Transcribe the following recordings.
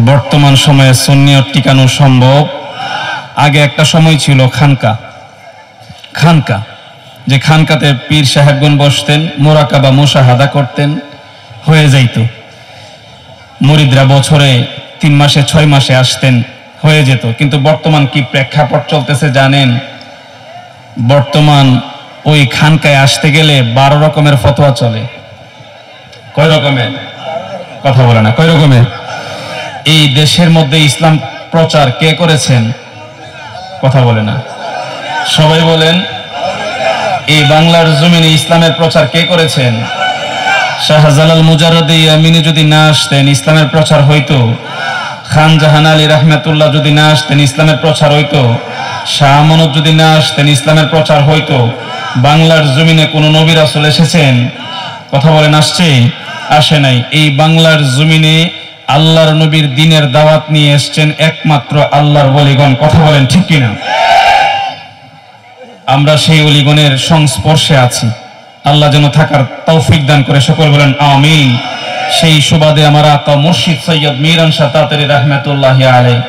বর্তমান সময়ে সুন্নিয়ত টিকানো সম্ভব। আগে একটা সময় ছিল খানকা, যে খানকাতে পীর সাহেবগণ বসতেন, মোরাকাবা মুশাহাদা করতেন, হয়ে যাইত। মুরিদরা বছরে 3 মাসে 6 মাসে আসতেন, হয়ে যেত। কিন্তু বর্তমান কি প্রেক্ষাপট চলতেছে জানেন? বর্তমান ওই খানকায় আসতে গেলে 12 রকমের ফতোয়া চলে। কয় রকমের? কথা বলে না। কয় রকমের? এই দেশের মধ্যে ইসলাম প্রচার কে করেছেন? কথা বলে না। সবাই বলেন, এই বাংলার জমিনে ইসলামের প্রচার কে করেছেন? শাহজালাল মুজাররদে ইয়ামিনী যদি না আসতেন ইসলামের প্রচার হইতো। খান জাহান আলী রাহমাতুল্লাহ যদি না আসতেন ইসলামের প্রচার হইতো। শাহ আমানত যদি না আসতেন ইসলামের প্রচার হইতো। বাংলার জমিনে কোন নবী রাসূল এসেছেন? কথা বলেন, আসছে? আসে নাই। এই বাংলার জমিনে আল্লাহর নবীর দ্বীনের দাওয়াত নিয়ে এসেছেন একমাত্র আল্লাহর ওলিগণ। কথা বলেন ঠিক কিনা? আমরা সেই ওলিগণের সংস্পর্শে আছি। আল্লাহ যেন থাকার তৌফিক দান করে, সকল বলেন আমিন। সেই সুবাদে আমার আকা মুর্শিদ সৈয়দ মিরান শাহ তাতারী রাহমাতুল্লাহি আলাইহি,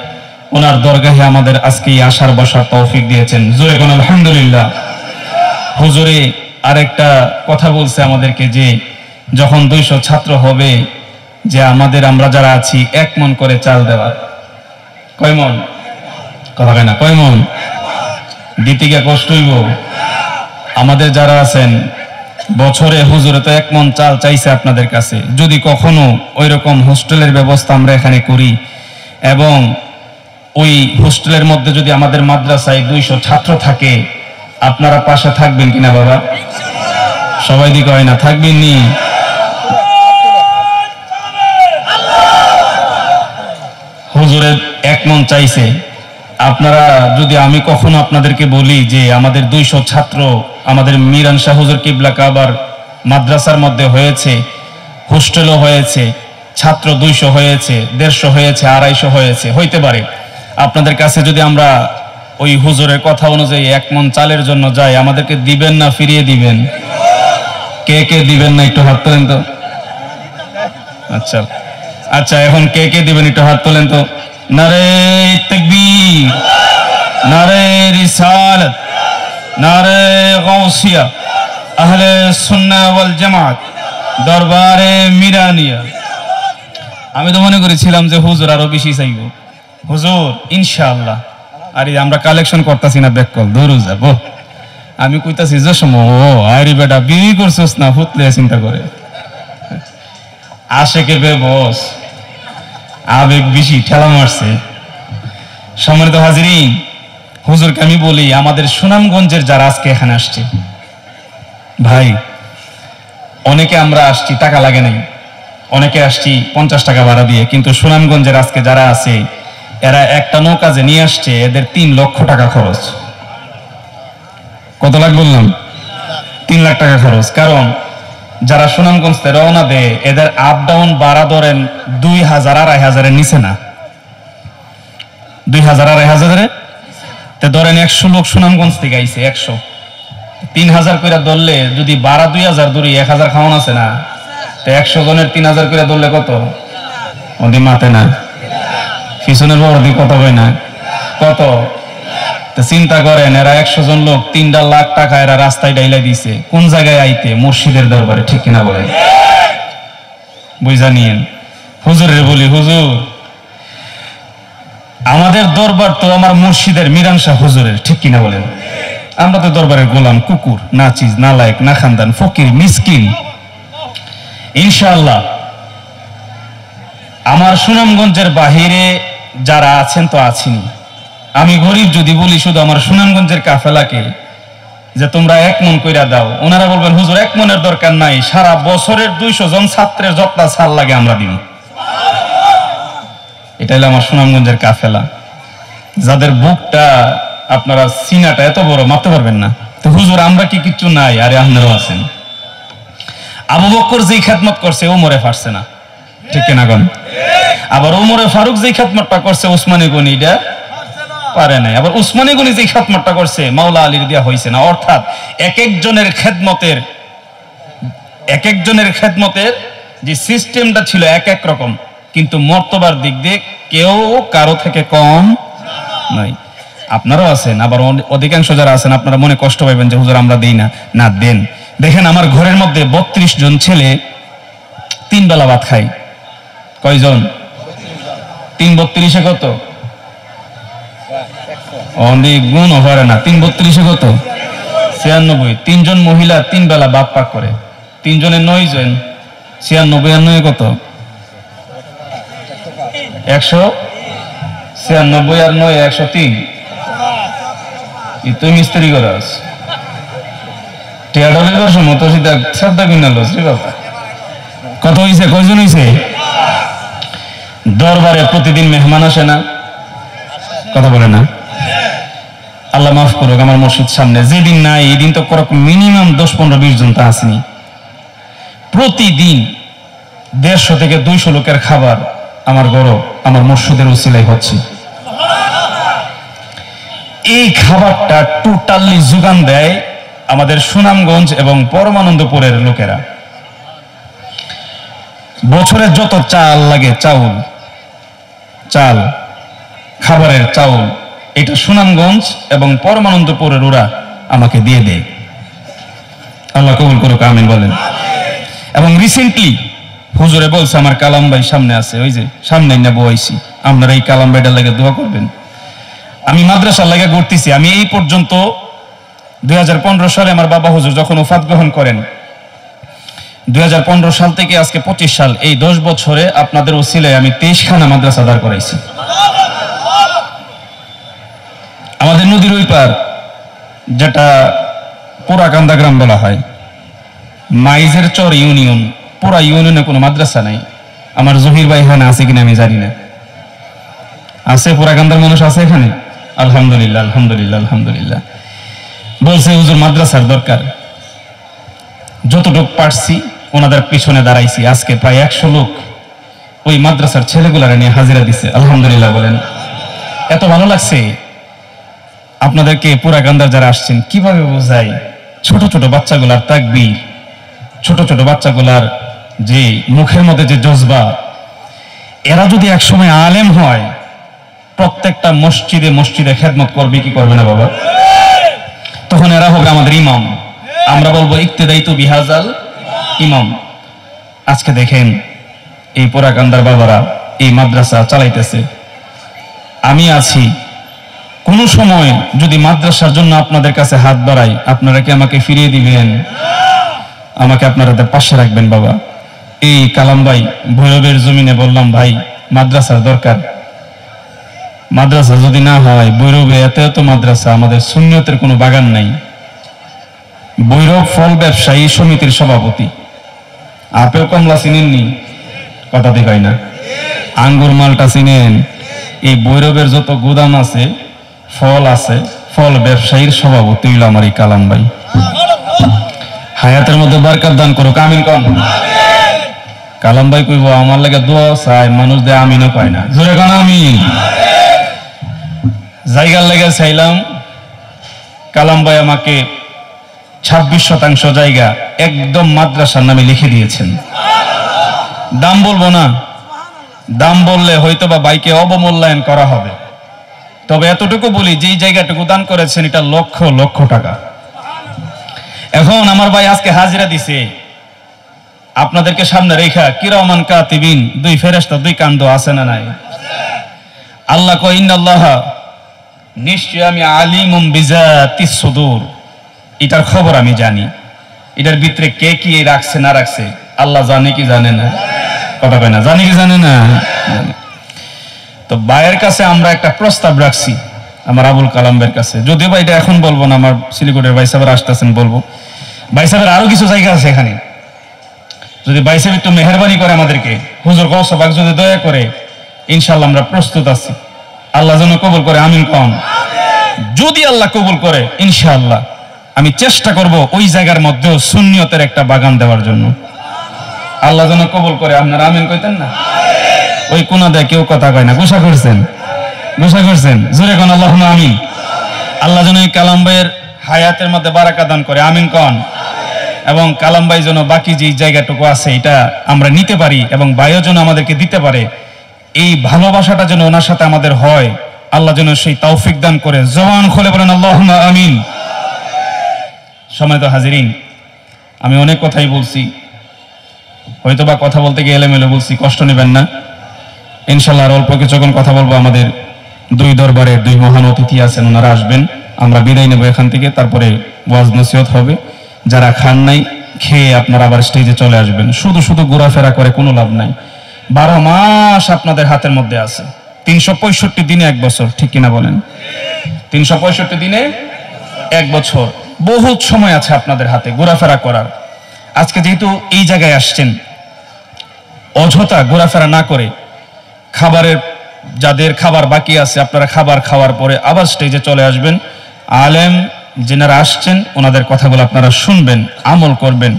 ওনার দরগাহে আমাদের আজকে আসার বসার তৌফিক দিয়েছেন। জোরে কোন আলহামদুলিল্লাহ। হুজুরে আরেকটা কথা বলছে আমাদেরকে যে যখন 200 ছাত্র হবে, যে আমরা যারা আছি 1 মণ করে চাল দেওয়া। কয় মণ? কথা হয় না। কয় মণ? দিতে গিয়ে কষ্ট হইব। আমাদের যারা আছেন বছরে হুজুরে তো 1 মণ চাল চাইছে আপনাদের কাছে। যদি কখনো ওই রকম হোস্টেলের ব্যবস্থা আমরা এখানে করি এবং ওই হোস্টেলের মধ্যে যদি আমাদের মাদ্রাসায় 200 ছাত্র থাকে, আপনারা পাশে থাকবেন কিনা বাবা? সবাই দিকে হয় না, থাকবেন নি? হুজুরের 1 মণ চাইছে। আপনারা যদি আমি কখনো আপনাদেরকে বলি যে আমাদের 200 ছাত্র আমাদের মিরান শাহ হুজুর কিবলা কাবার মাদ্রাসার মধ্যে হয়েছে, হোস্টেলও হয়েছে, ছাত্র 200 হয়েছে, 150 হয়েছে, 250 হয়েছে, হইতে পারে। আপনাদের কাছে যদি আমরা ওই হুজুরের কথা অনুযায়ী 1 মণ চালের জন্য যাই, আমাদেরকে দিবেন না ফিরিয়ে দিবেন? কে কে দিবেন না একটু হাত তোলেন তো। আচ্ছা আচ্ছা, এখন কে কে দিবেন একটু হাত তোলেন তো। নারে তাকবীর, নারে রিসালাত, নারে গাউসিয়া, আহলে সুন্নাহ ওয়াল জামাত, দরবারে মিরানিয়া। আমি তো মনে করেছিলাম যে হুজুর আরো বেশি চাইব। হুজুর ইনশাআল্লাহ। আরে আমরা কালেকশন করতেছি না, ব্যাক কল দূর যাব। আমি কইতাছি যে সময় ও আরে বেটা বিয়ে করছস না, ফুতলে চিন্তা করে আশেকে বেবস আবেগ বেশি ঠেলা মারছে। সম্মানিত হাজিরিন, হুজুরকে আমি বলি আমাদের সুনামগঞ্জের যারা আজকে এখানে আসছে ভাই, অনেকে আমরা আসছি টাকা লাগে নাই, অনেকে আসছি 50 টাকা ভাড়া দিয়ে, কিন্তু সুনামগঞ্জের আজকে যারা আছে এরা একটা নৌকা যে নিয়ে আসছে এদের 3 লক্ষ টাকা খরচ। কত লাখ বললাম? 3 লাখ টাকা খরচ। কারণ যারা সুনামগঞ্জ থেকে রওনা দেয় এদের আপ ডাউন ভাড়া ধরেন 2000 2500 নিচে না। 2000 2500 তে ধরেন 100 লোক সুনামগঞ্জ থেকে আইছে, 100 3000 করে ধরলে যদি 12 2000 ধরি 1000 খাওয়ান আছে না, তো 100 জনের 3000 করে ধরলে কত? ওদি মাতে না, পিছনের বড় দিকে কত হয় না, কত? তো চিন্তা করেন এরা 100 জন লোক 3 লাখ টাকা এরা রাস্তায় ডাইলা দিছে। কোন জায়গায় আইতে? মুর্শিদের দরবারে, ঠিক কিনা বলেন? বুঝা নিয়েন। হুজুরের বলি হুজুর আমাদের দরবার তো আমার মুর্শিদের মিরান শাহ হুজুরের, ঠিক কিনা বলেন? আমরা তো দরবারের গোলাম, কুকুর, না চিজ, না লায়ক, না খানদান, ফকির, মিসকিন। ইনশাআল্লাহ আমার সুনামগঞ্জের বাহিরে যারা আছেন তো আছেনই। আমি গরিব যদি বলি শুধু আমার সুনামগঞ্জের কাফেলাকে যে তোমরা 1 মণ কইরা দাও, ওনারা বলবেন হুজুর 1 মণের দরকার নাই, সারা বছরের 200 জন ছাত্রের যতটা ছাড় লাগে আমরা দিব। এটা হলো আমার সুনামগঞ্জের কাফেলা, যাদের বুকটা আপনারা সিনাটা এত বড় মাপতে পারবেন না। তো হুজুর আমরা কি কিচ্ছু নাই? আরে আপনারাও আছেন। আবু বকর যেই খেদমত করছে ওমরে পারছে না, ঠিক কিনা কোন? আবার ওমরে ফারুক যেই খেদমতটা করছে ওসমানী গনি এটা পারে নাই। আবার উসমানী গনি যে খেদমতটা করছে মাওলা আলীর দিয়া হইছে না। অর্থাৎ এক একজনের খেদমতের যে সিস্টেমটা ছিল এক এক রকম। কিন্তু মর্তবার দিক দিয়ে কেউ কারো থেকে কম নয়। আপনারাও আছেন, আবার অধিকাংশ যারা আছেন আপনারা মনে কষ্ট পাইবেন যে হুজুর আমরা দেই না, না দেন। দেখেন আমার ঘরের মধ্যে 32 জন ছেলে 3 বেলা ভাত খায়। কয়জন? 3 32 কত? অনেক গুণ হবে না। 3 32 কত? 96। 3 জন মহিলা 3 বেলা ভাত পাক করে। 3 জনের 9 জন, 96 আর 9 কত? 196 আর 9 103। তুই মিস্ত্রি করাস টিয়াডলের সময় তো সিধা শ্রদ্ধা কিনালোস রে বাবা। কত হইছে? কয়জন হইছে? দরবারে প্রতিদিন মেহমান আসে না? কথা বলে না? আল্লাহ মাফ করুক, আমার মসজিদ সামনে যেদিন নাই এই দিন তো মিনিমাম 10-15-20 জন তো আসেনি। প্রতিদিন 150 থেকে 200 লোকের খাবার আমার গরো আমার মসজিদের উসিলাই হচ্ছে। এই খাবারটা টোটালি যোগান দেয় আমাদের সুনামগঞ্জ এবং পরমানন্দপুরের লোকেরা। বছরে যত চাল লাগে, চাল খাবারের চাউল, এটা সুনামগঞ্জ এবং পরমানন্দপুরের ওরা আমাকে দিয়ে দেয়। আল্লাহ কবুল করুক, আমিন বলেন। এবং রিসেন্টলি হুজুরে বলছে আমার কালাম ভাই সামনে আছে, ওই যে সামনে না বইছি, আপনারা এই কালাম ভাইটার লাগে দোয়া করবেন। আমি মাদ্রাসার লাগে ঘুরতেছি। আমি এই পর্যন্ত 2015 সালে আমার বাবা হুজুর যখন ওফাত গ্রহণ করেন, 2015 সাল থেকে আজকে 25 সাল, এই 10 বছরে আপনাদের ওসিলায় আমি 23 খানা মাদ্রাসা দাঁড় করাইছি। আমাদের নদীর ওই পার, যেটা পোড়াকান্দা গ্রাম বলা হয়, মাইজের চর ইউনিয়ন, পুরা ইউনিয়নে কোনো মাদ্রাসা নাই। আমার জহির ভাই এখানে আছে কিনা আমি জানি না। আছে? পোড়াকান্দার মানুষ আছে এখানে? আলহামদুলিল্লাহ, আলহামদুলিল্লাহ, আলহামদুলিল্লাহ। বলছে হুজুর মাদ্রাসার দরকার। যতটুকু পারছি ওনাদের পিছনে দাঁড়াইছি। আজকে প্রায় 100 লোক ওই মাদ্রাসার ছেলেগুলারা নিয়ে হাজিরা দিছে। আলহামদুলিল্লাহ বলেন। এত ভালো লাগছে। আপনাদেরকে পোড়াকান্দার যারা আসছেন কিভাবে বোঝাই, ছোট ছোট বাচ্চাগুলার তাকবীর, ছোট ছোট বাচ্চাগুলার যে মুখের মধ্যে যে জজবা, এরা যদি একসময় আলেম হয় প্রত্যেকটা মসজিদে মসজিদে খেদমত করবে কি করবে না বাবা? তখন এরা হবে আমাদের ইমাম। আমরা বলবো ইক্তেদাইতু বিহাজাল ইমাম। আজকে দেখেন এই পোড়াকান্দার বাবারা এই মাদ্রাসা চালাইতেছে। আমি আছি। কোন সময় যদি মাদ্রাসার জন্য আপনাদের কাছে হাত বাড়াই, আপনারা কি আমাকে ফিরিয়ে দিবেন? আমাকে আপনারা পাশে রাখবেন বাবা। এই কালাম ভাই ভৈরবের জমিনে বললাম ভাই মাদ্রাসার দরকার। মাদ্রাসা যদি না হয়, ভৈরবে এত এত মাদ্রাসা, আমাদের সুন্নিয়তের কোনো বাগান নাই। ভৈরব ফল ব্যবসায়ী সমিতির সভাপতি। আপেল কমলা চিনেননি? কথা দেখায় না। আঙ্গুর মালটা চিনেন? এই ভৈরবের যত গুদাম আছে, ফল আছে, ফল ব্যবসায়ীর সভাপতি হইল আমার এই কালাম ভাই। হায়াতের মধ্যে বারকাত দান করুক, আমিন কন। কালাম ভাই কইব আমার লাগে দোয়া চাই, মানুষ দেয় আমিনও পায় না। জোরে কন আমিন। জায়গার লেগে চাইলাম, কালাম ভাই আমাকে 26% জায়গা একদম মাদ্রাসার নামে লিখে দিয়েছেন। দাম বলবো না, দাম বললে হয়তো বা বাইকে অবমূল্যায়ন করা হবে। তবে এতটুকু বলি, যেই জায়গাটুকু দান করেছেন এটা লক্ষ লক্ষ টাকা। এখন আমার ভাই আজকে হাজিরা দিছে, আপনাদেরকে সামনে রেখা কিরামান কাতিবিন, 2 ফেরেশতা 2 কান্দ আছে না নাই? আল্লাহ কয় ইন্নাল্লাহ, নিশ্চয় আমি আলিমুম বিজাতিস সুদূর, এটার খবর আমি জানি। এটার ভিতরে কে কি রাখছে না রাখছে আল্লাহ জানে কি জানে না? কথা কয় না, জানে কি জানে না? তো ভাইয়ের কাছে আমরা একটা প্রস্তাব রাখছি, আমার আবুল কালাম ভাইয়ের কাছে। যদিও বা এটা এখন বলবো না, আমার সিলিগুড়ির ভাই সাহেব আসতেছেন বলবো। ভাই সাহেবের আরো কিছু জায়গা আছে এখানে, যদি ভাই সাহেব একটু মেহরবানি করে আমাদেরকে, হুজুর গৌসবাক যদি দয়া করে, ইনশাআল্লাহ আমরা প্রস্তুত আছি। আল্লাহ যেন কবুল করে, আমিন কম। যদি আল্লাহ কবুল করে ইনশাআল্লাহ আমি চেষ্টা করব ওই জায়গার মধ্যেও সুন্নিয়তের একটা বাগান দেওয়ার জন্য। আল্লাহ যেন কবুল করে। আপনারা আমিন কইতেন না? ওই কোনা দেয় কেউ কথা কয় না, গুসা করছেন, গুসা করছেন। জোরে কোন আল্লাহুম্মা আমিন। আল্লাহ যেন এই কালাম ভাইয়ের হায়াতের মধ্যে বারাকা দান করে, আমিন কন। এবং কালাম ভাই যেন বাকি যে জায়গাটুকু আছে এটা আমরা নিতে পারি এবং ভাইও যেন আমাদেরকে দিতে পারে, এই ভালোবাসাটা যেন ওনার সাথে আমাদের হয়, আল্লাহ যেন সেই তৌফিক দান করে। জবান খুলে বলেন আল্লাহুম্মা আমিন। সম্মানিত হাজিরিন, আমি অনেক কথাই বলছি, হয়তোবা কথা বলতে গিয়ে এলোমেলো বলছি, কষ্ট নেবেন না। ইনশাআল্লাহ আর অল্প কিছুক্ষণ কথা বলবো। আমাদের দুই দরবারের দুই মহান অতিথি আছেন, ওনারা আসবেন, আমরা বিদায় নেব এখান থেকে, তারপরে ওয়াজ নসিহত হবে। যারা খান নাই খেয়ে আপনারা আবার স্টেজে চলে আসবেন। শুধু শুধু ঘোরাফেরা করে কোনো লাভ নাই। 12 মাস আপনাদের হাতের মধ্যে আছে, 365 দিনে 1 বছর, ঠিক কিনা বলেন? 365 দিনে 1 বছর, বহুত সময় আছে আপনাদের হাতে ঘোরাফেরা করার। আজকে যেহেতু এই জায়গায় আসছেন, অযথা ঘোরাফেরা না করে খাবারের, যাদের খাবার বাকি আছে আপনারা খাবার খাওয়ার পরে আবার স্টেজে চলে আসবেন। আলেম যিনারা আসছেন ওনাদের কথাগুলো আপনারা শুনবেন, আমল করবেন,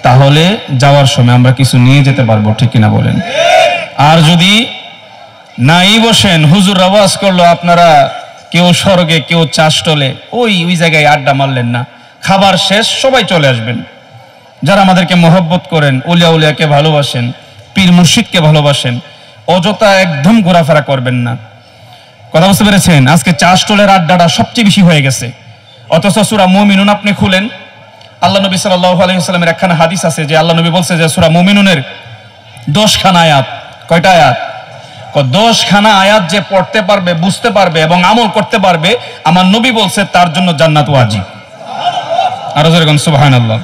তাহলে যাওয়ার সময় আমরা কিছু নিয়ে যেতে পারবো, ঠিক কিনা বলেন? আর যদি নাই বসেন, হুজুর আওয়াজ করলো, আপনারা কেউ স্বর্গে কেউ চাষটলে ওই জায়গায় আড্ডা মারলেন না, খাবার শেষ সবাই চলে আসবেন। যারা আমাদেরকে মহব্বত করেন, উলিয়া উলিয়াকে ভালোবাসেন, পীর মুর্শিদকে ভালোবাসেন, অযথা একদম ঘোরাফেরা করবেন না। কথা বুঝতে পেরেছেন? আজকে চাষটলের আড্ডাটা সবচেয়ে বেশি হয়ে গেছে। অথচ সূরা মুমিনুন আপনি খুলেন, আল্লাহ নবী সাল্লাল্লাহু আলাইহি ওয়াসাল্লামের একখানা হাদিস আছে যে আল্লাহ নবী বলছে যে সূরা মুমিনুনের 10 খানা আয়াত, কয়টা আয়াত? 10 খানা আয়াত যে পড়তে পারবে, বুঝতে পারবে এবং আমল করতে পারবে, আমার নবী বলছে তার জন্য জান্নাত ওয়াজিব। আরো জোরে বলুন সুবহানাল্লাহ।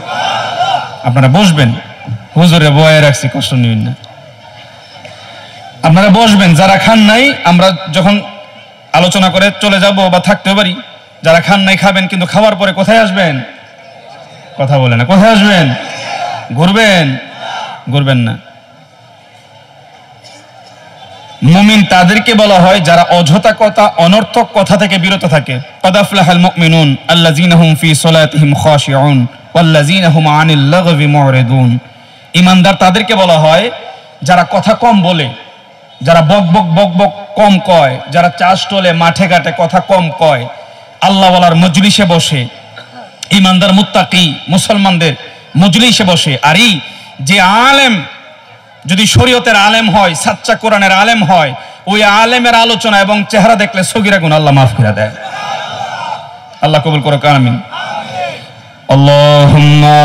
আপনারা বসবেন, হুজুরে বয়ে রাখছি, কষ্ট নিবেন না, আপনারা বসবেন। যারা খান নাই আমরা যখন আলোচনা করে চলে যাব বা থাকতে পারি, যারা খান নাই খাবেন, কিন্তু খাওয়ার পরে কোথায় আসবেন? কথা বলে না, কোথায় আসবেন? ঘুরবেন? ঘুরবেন না। মুমিন তাদেরকে বলা হয় যারা অযথা কথা, অনর্থক কথা থেকে বিরত থাকে। ক্বাদ আফলাহাল মুমিনুন আল্লাযীনা হুম ফী সালাতিহিম খাশিউন ওয়াল্লাযীনা হুম আনিল লাগবি মুরিদুন। ঈমানদার তাদেরকে বলা হয় যারা কথা কম বলে, যারা বকবক বকবক কম কয়, যারা চাষ টলে মাঠে ঘাটে কথা কম কয়, আল্লাহওয়ালার মজলিসে বসে, ঈমানদার মুত্তাকি মুসলমানদের মজলিসে বসে। আর এই যে আলেম, যদি শরীয়তের আলেম হয়, সাচ্চা কোরআনের আলেম হয়, ওই আলেমের আলোচনা এবং চেহারা দেখলে সগীরা গুনাহ আল্লাহ মাফ করে দেয়। আল্লাহ কবুল করুক, আমিন। আল্লাহুম্মা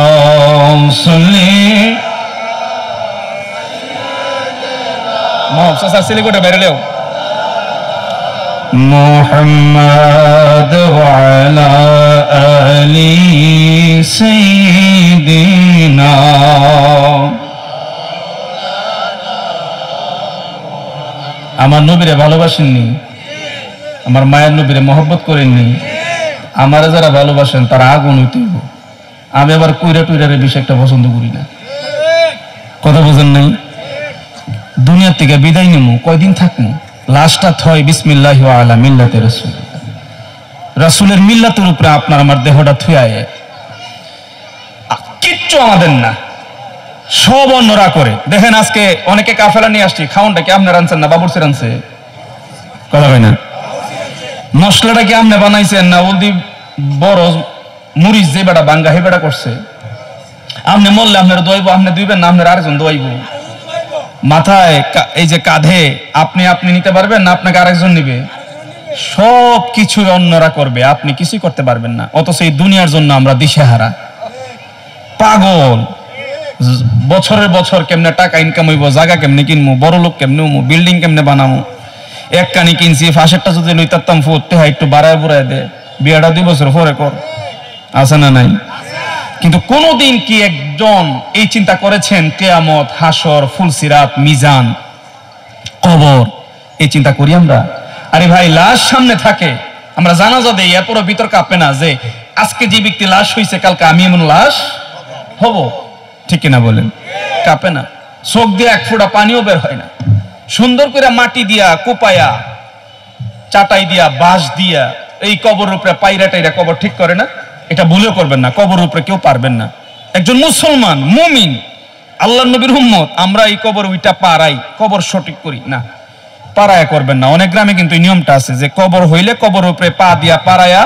সাল্লি সিলিগুড়ে বেরোলেও মুহাম্মাদ ওয়া আলা আলি সাইয়্যিদিনা। আমার নবীরে ভালোবাসেননি? আমার মায়ের নবীরে মহব্বত করেননি? আমারে যারা ভালোবাসেন তারা আগুন হইতেইব। আমি আবার কুইরা টুইরারে বেশি একটা পছন্দ করি না। কথা বুঝেন নাই? দুনিয়া থেকে বিদায় নিমু, কয়দিন থাকমু, লাশটা থয় বিসমিল্লাহি ওয়া আলা মিল্লাতি রাসূল, রাসূলের মিল্লাতের উপরে আপনার আমার দেহটা থুয়ায়। কিচ্ছু আমাদের না, সব অন্যরা করে। দেখেন আজকে অনেকে কাফেলা নিয়ে আসছি, খাওয়ানটা কি আপনি রানছেন না বাবুরচি রানছে? কথা হয় না? মশলাটা কি আপনি বানাইছেন না ওদি বড় মরিচ যে বেটা বাঙ্গা হে বেটা করছে? আপনি মরলে আপনার দোয়াইব, আপনি দুইবেন না আপনার আরেকজন দোয়াইব। মাথায় এই যে কাঁধে আপনি আপনি নিতে পারবেন না আপনাকে আরেকজন নিবে? সব কিছু অন্যরা করবে, আপনি কিছুই করতে পারবেন না। অথচ এই দুনিয়ার জন্য আমরা দিশেহারা, পাগল। বছরের বছর কেমনে টাকা ইনকাম হইব, জায়গা কেমনে কিনবো, বড় লোক কেমনে হবো, বিল্ডিং কেমনে বানাবো, এক কানি কিনছি, ফাঁসেরটা যদি লইতাম ফুটতে হয় একটু বাড়ায় বুড়ায় দে, বিয়েটা 2 বছর পরে কর, আছে না নাই? কিন্তু কোনদিন কি একজন এই চিন্তা করেছেন কিয়ামত, হাসর, ফুলসিরাত, মিজান, কবর, এই চিন্তা করি আমরা? আরে ভাই, লাশ সামনে থাকে, আমরা জানাজা দেই, এরপরও ভিতর কাঁপে না যে আজকে যে ব্যক্তি লাশ হইছে কালকে আমি এমন লাশ হব? ঠিক কিনা বলেন? কাঁপে না। চোখ দিয়ে এক ফোঁটা পানিও বের হয় না। সুন্দর করে মাটি দিয়া, কোপায়া, চাটাই দিয়া, বাঁশ দিয়া এই কবরের উপরে পায়রা টাইরা কবর ঠিক করে না? এটা ভুলেও করবেন না, কবরের উপরে কেউ পারবেন না। একজন মুসলমান মুমিন আল্লাহর নবীর উম্মত, আমরা এই কবর উইটা পারাই, কবর সঠিক করি না, পারায়া করবেন না। অনেক গ্রামে কিন্তু এই নিয়মটা আছে যে কবর হইলে কবর উপরে পা দিয়া পারায়া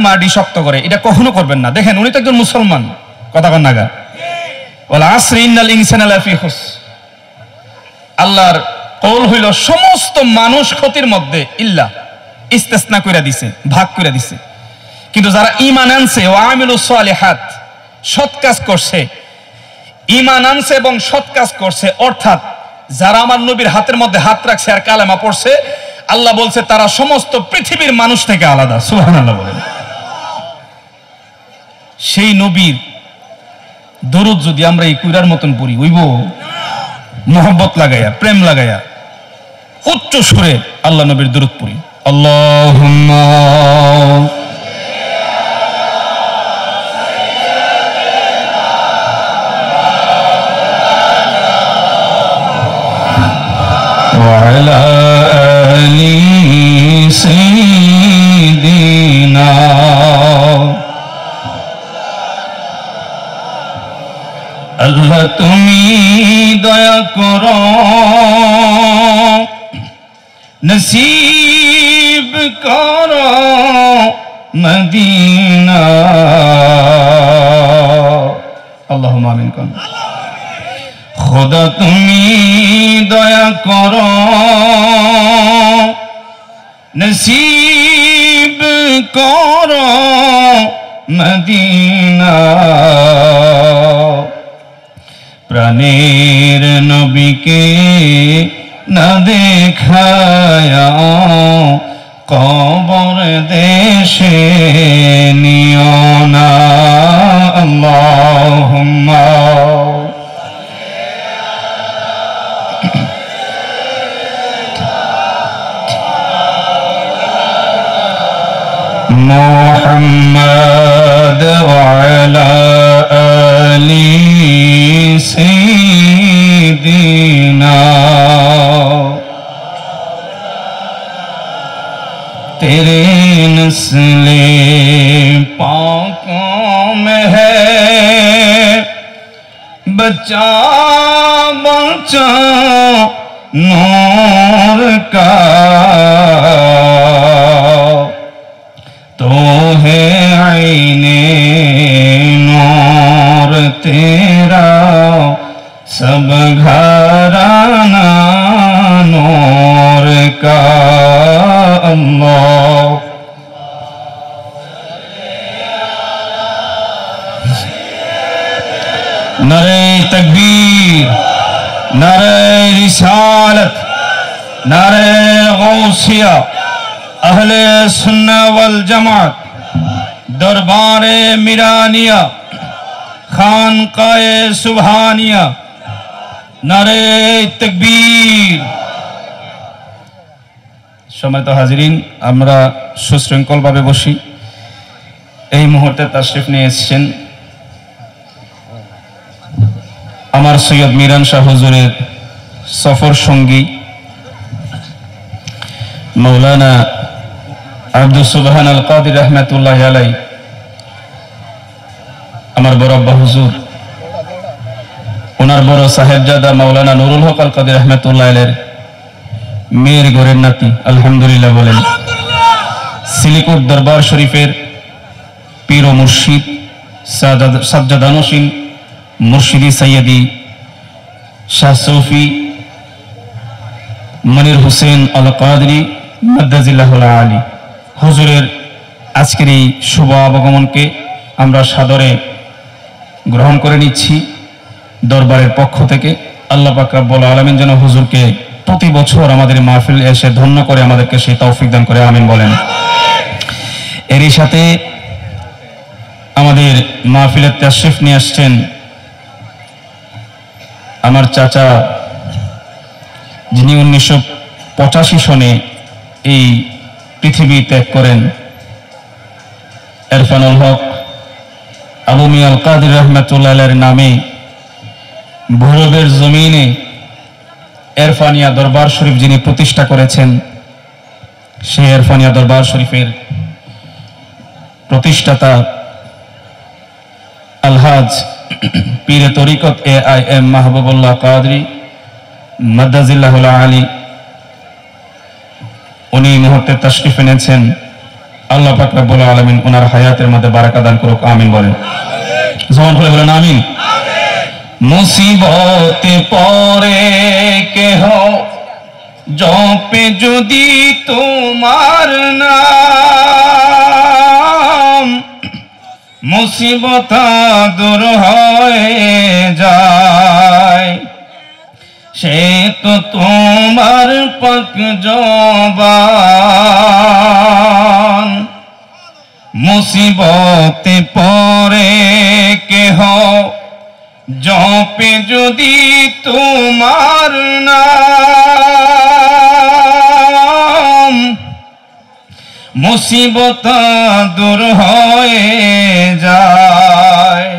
মাটি শক্ত করে, এটা কখনো করবেন না। দেখেন উনি তো একজন মুসলমান, কথা কন নাগা। ওয়াল আসরি ইন্নাল ইনসানা লাফি খুসর, আল্লাহর কওল হইল সমস্ত মানুষ ক্ষতির মধ্যে, ইল্লা ইস্তেসনা কইরা দিছে, ভাগ কইরা দিছে। কিন্তু যারা ঈমান আনছে ওয়া আমিলুস সালিহাত, সৎ কাজ করছে, ঈমান আনছে এবং সৎ কাজ করছে, অর্থাৎ যারা আমার নবীর হাতের মধ্যে হাত রাখছে আর কালেমা পড়ছে, আল্লাহ বলছে তারা সমস্ত পৃথিবীর মানুষ থেকে আলাদা। সুবহানাল্লাহ বলেন। সেই নবীর দরুদ যদি আমরা এই কুইরার মতন পড়ি, হইব মোহব্বত লাগাইয়া, প্রেম লাগাইয়া উচ্চ সুরে আল্লাহ নবীর দরুদ পড়ি। আল্লাহুম্মা ওয়া আলা আলি সাইয়্যিদিনা, আল্লাহ তুমি দয়া করো, নসিব করো মদিনা। আল্লাহুম্মা আমিন কোন। খোদা তুমি দয়া করো, নসিব করো মদিনা। প্রাণের নবীকে না দেখায়া কবর দেশে নিও না। আল্লাহুম্মা মুহাম্মদ ওয়া আলা আলি সাইয়্যিদিনা। तेरे नस्ले पाकों में है बचा बचा नूर का, तो है आईने नूर तेरा सब घराना नूर का। अल्लाह नारे तकबीर, नारे रिसालत, नारे गौसिया, अहले सुन्ना वल जमात, दरबारे मिरानिया, खानकाए सुबहानिया, नारे तकबीर। সম্মানিত হাজিরিন, আমরা সুশৃঙ্খলভাবে বসি। এই মুহূর্তে তাশরিফ নিয়ে এসেছেন আমার সৈয়দ মিরান শাহ হুজুরের সফর সঙ্গী মৌলানা আব্দুস সুবহান আল কাদির রহমাতুল্লাহ আলাই, আমার বড় আব্বা হুজুর, ওনার বড় সাহেবজাদা মৌলানা নুরুল হক আল কাদির রহমাতুল্লাহ আলাইহির মেয়ের ঘরের নাতি। আলহামদুলিল্লাহ বলেন। সিলিকোট দরবার শরীফের পীর ও মুর্শিদ সাজ্জাদানশীন মুর্শিদি সৈয়দি শাহ সৌফি মনির হুসেন আল কাদরি মাদ্দাজিল্লাহুল আলী হুজুরের আজকের এই শুভ আগমনকে আমরা সাদরে গ্রহণ করে নিচ্ছি দরবারের পক্ষ থেকে। আল্লাহ পাক রব্বুল আলামিন যেন হুজুরকে প্রতি বছর আমাদের মাহফিল এসে ধন্য করে আমাদেরকে সেই তৌফিক দান করে, আমিন বলেন। এরই সাথে আমাদের মাহফিলের তাশরিফ নিয়ে আসছেন আমার চাচা, যিনি 1985 সনে এই পৃথিবী ত্যাগ করেন, ইরফানুল হক আবু মিয়াল কাদির রহমাতুল্লাহ আলাইহির নামে ভৈরবের জমিনে এরফানিয়া দরবার শরীফ যিনি প্রতিষ্ঠা করেছেন, সেই এরফানিয়া দরবার শরীফের প্রতিষ্ঠাতা আলহাজ পীরে তরিকত AIM মাহবুবুল্লাহ কাদরি মাদ্দাজিল্লাহুল আলী, উনি মুহূর্তে তাশরিফ এনেছেন। আল্লাহ পাক রব্বুল আলামিন ওনার হায়াতের মধ্যে বারাকা দান করুক, আমিন বলেন। জবান খুলে বলেন আমিন। মুসিবতে পড়ে কেহ জপে যদি তোমার নাম, মুসিবত দূর হয়ে যায়, সে তো তোমার পাক জবান। মুসিবতে পড়ে কেহ জপে যদি তোমার নাম, মুসিবত দূর হয়ে যায়,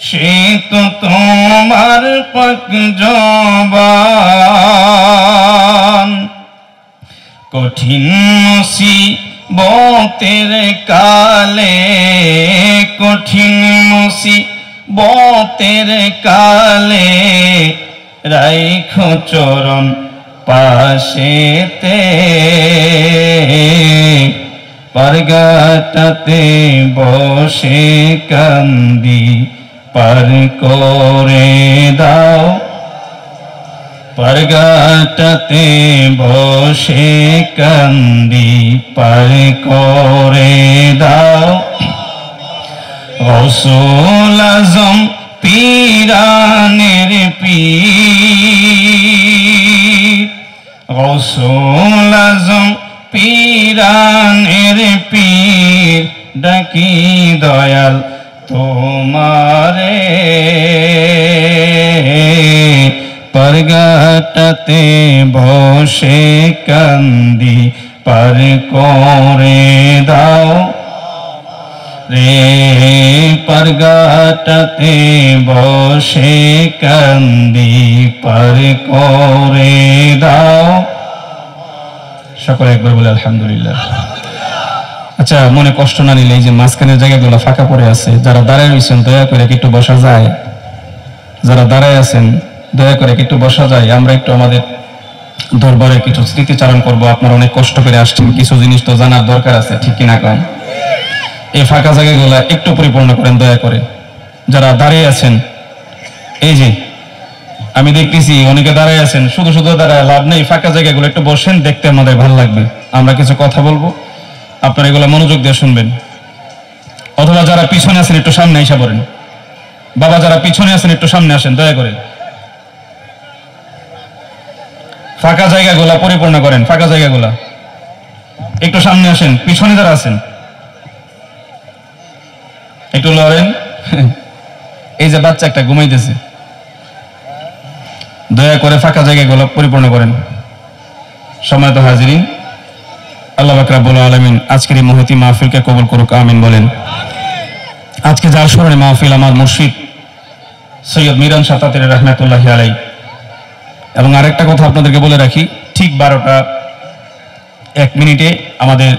সে তো তোমার পাক জবান। কঠিন মুসিবতের কালে, কঠিন মুসিবতের কালে রাইখো চরণ পাশেতে, পারগাটাতে বসে কান্দি পার করে দাও, পারগাটাতে বসে কান্দি পার করে দাও। গৌসুল আজম পীরানের পীর, গৌসুল আজম পীরানের পীর, ডাকি দয়াল তোমারে, পারগাটাতে বসে কান্দি পার করে দাও রে, পারগাটাতে বসে কান্দি পার করে দাও। সকলে একবার বলে আলহামদুলিল্লাহ। আচ্ছা, মনে কষ্ট না নিলে এই যে মাঝখানের জায়গাগুলো ফাঁকা পড়ে আছে, যারা দাঁড়ায় রয়েছেন দয়া করে একটু বসা যায়, যারা দাঁড়ায় আছেন দয়া করে একটু বসা যায়। আমরা একটু আমাদের দরবারে কিছু স্মৃতিচারণ করবো। আপনারা অনেক কষ্ট করে আসছেন, কিছু জিনিস তো জানার দরকার আছে, ঠিক কিনা কন? এই ফাঁকা জায়গাগুলো একটু পরিপূর্ণ করেন দয়া করে। যারা দাঁড়িয়ে আছেন, এই যে আমি দেখতেছি অনেকে দাঁড়ায় আছেন, শুধু শুধু দাঁড়ায় লাভ নেই, ফাঁকা জায়গাগুলো একটু বসেন, দেখতে আমাদের ভালো লাগবে। আমরা কিছু কথা বলবো, আপনারা এগুলো মনোযোগ দিয়ে শুনবেন। অথবা যারা পিছনে আছেন একটু সামনে এসে পড়েন। বাবা যারা পিছনে আছেন একটু সামনে আসেন দয়া করে। ফাঁকা জায়গাগুলা পরিপূর্ণ করেন, ফাঁকা জায়গাগুলা একটু সামনে আসেন। পিছনে যারা আছেন একটু লড়েন। এই যে বাচ্চা একটা ঘুমাইতেছে, দয়া করে ফাঁকা জায়গাগুলো পরিপূর্ণ করেন। সম্মানিত হাজিরিন, আল্লাহ পাক রব্বুল আলামিন আজকের এই মহতি মাহফিলকে কবুল করুক, আমিন বলেন। আজকে যার স্মরণে মাহফিল, আমার মুর্শিদ সৈয়দ মিরান শাহ তাতারী রাহমাতুল্লাহি আলাইহি। এবং আরেকটা কথা আপনাদেরকে বলে রাখি, ঠিক 12:01 আমাদের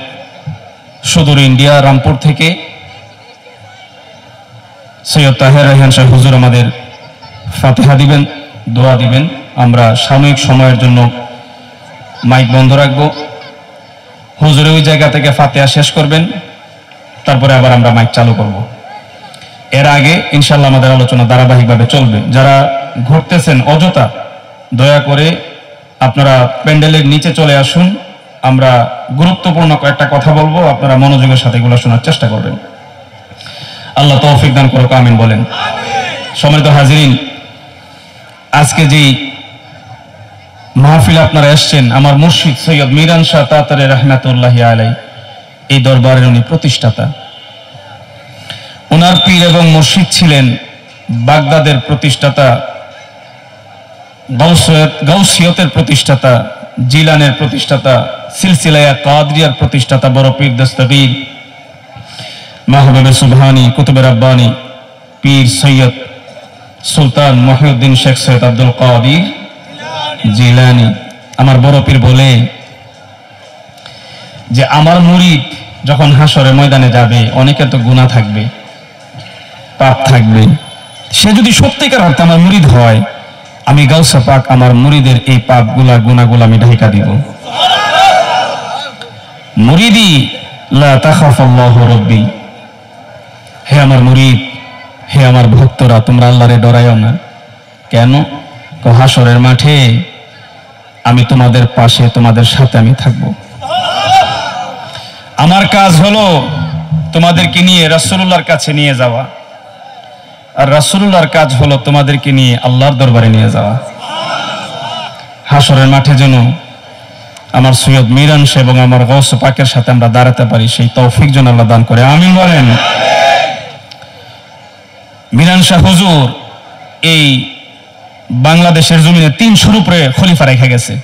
সুদূর ইন্ডিয়া রামপুর থেকে সৈয়দ তাহের রায়হান শাহ হুজুর আমাদের ফাতিহা দিবেন, দোয়া দিবেন। আমরা সাময়িক সময়ের জন্য মাইক বন্ধ রাখবো। হুজুরে ওই জায়গা থেকে ফাতিহা শেষ করবেন, তারপরে আবার আমরা মাইক চালু করব। এর আগে ইনশাআল্লাহ আমাদের আলোচনা ধারাবাহিকভাবে চলবে। যারা ঘুরতেছেন অযথা দয়া করে আপনারা প্যান্ডেলের নিচে চলে আসুন। আমরা গুরুত্বপূর্ণ কয়েকটা কথা বলবো, আপনারা মনোযোগের সাথে এগুলো শোনার চেষ্টা করবেন। আল্লাহ তৌফিক দান করুক, আমিন বলেন। সম্মানিত হাজিরিন, আজকে যে মাহফিল আপনারা এসছেন, আমার মুর্শিদ সৈয়দ মিরান শাহ তাতারী রাহমাতুল্লাহি আলাইহি এই দরবারের উনি প্রতিষ্ঠাতা। ওনার পীর এবং মুর্শিদ ছিলেন বাগদাদের প্রতিষ্ঠাতা, গাউসিয়তের প্রতিষ্ঠাতা, জিলানের প্রতিষ্ঠাতা, সিলসিলায়ে কাদরিয়ার প্রতিষ্ঠাতা, বড় পীর দস্তগীর মাহবুবে সুবহানী, কুতুবে রাব্বানী, পীর সৈয়দ সুলতান মহিউদ্দিন শেখ সৈয়দ আব্দুল কাদির জিলানী। আমার বড় পীর বলে যে আমার মুরিদ যখন হাসরে ময়দানে যাবে, অনেকের তো গুনাহ থাকবে, পাপ থাকবে, সে যদি সত্যিকার অর্থে আমার মুরিদ হয়, আমি গাউসে পাক আমার মুরিদের এই পাপগুলা গুনাহগুলো আমি ঢাকা দিব। মুরিদি লা তাখাফাল্লাহু রাব্বি, হে আমার মুরিদ, হে আমার ভক্তরা, তোমরা আল্লাহরে ডরাইও না। কেন? হাসরের মাঠে আমি তোমাদের পাশে, তোমাদের সাথে আমি থাকব। আমার কাজ হলো তোমাদেরকে নিয়ে রাসূলুল্লাহর কাছে নিয়ে যাওয়া, আর রাসূলুল্লাহর কাজ হলো তোমাদেরকে নিয়ে আল্লাহর দরবারে নিয়ে যাওয়া। হাসরের মাঠে যেন আমার সৈয়দ মিরান শাহ এবং আমার গৌস পাকের সাথে আমরা দাঁড়াতে পারি, সেই তৌফিক যেন আল্লাহ দান করে, আমিন বলেন। মিরান শাহ হুজুর এই বাংলাদেশের জমিনে ৩০০-র উপরে খলিফা রেখে গেছে।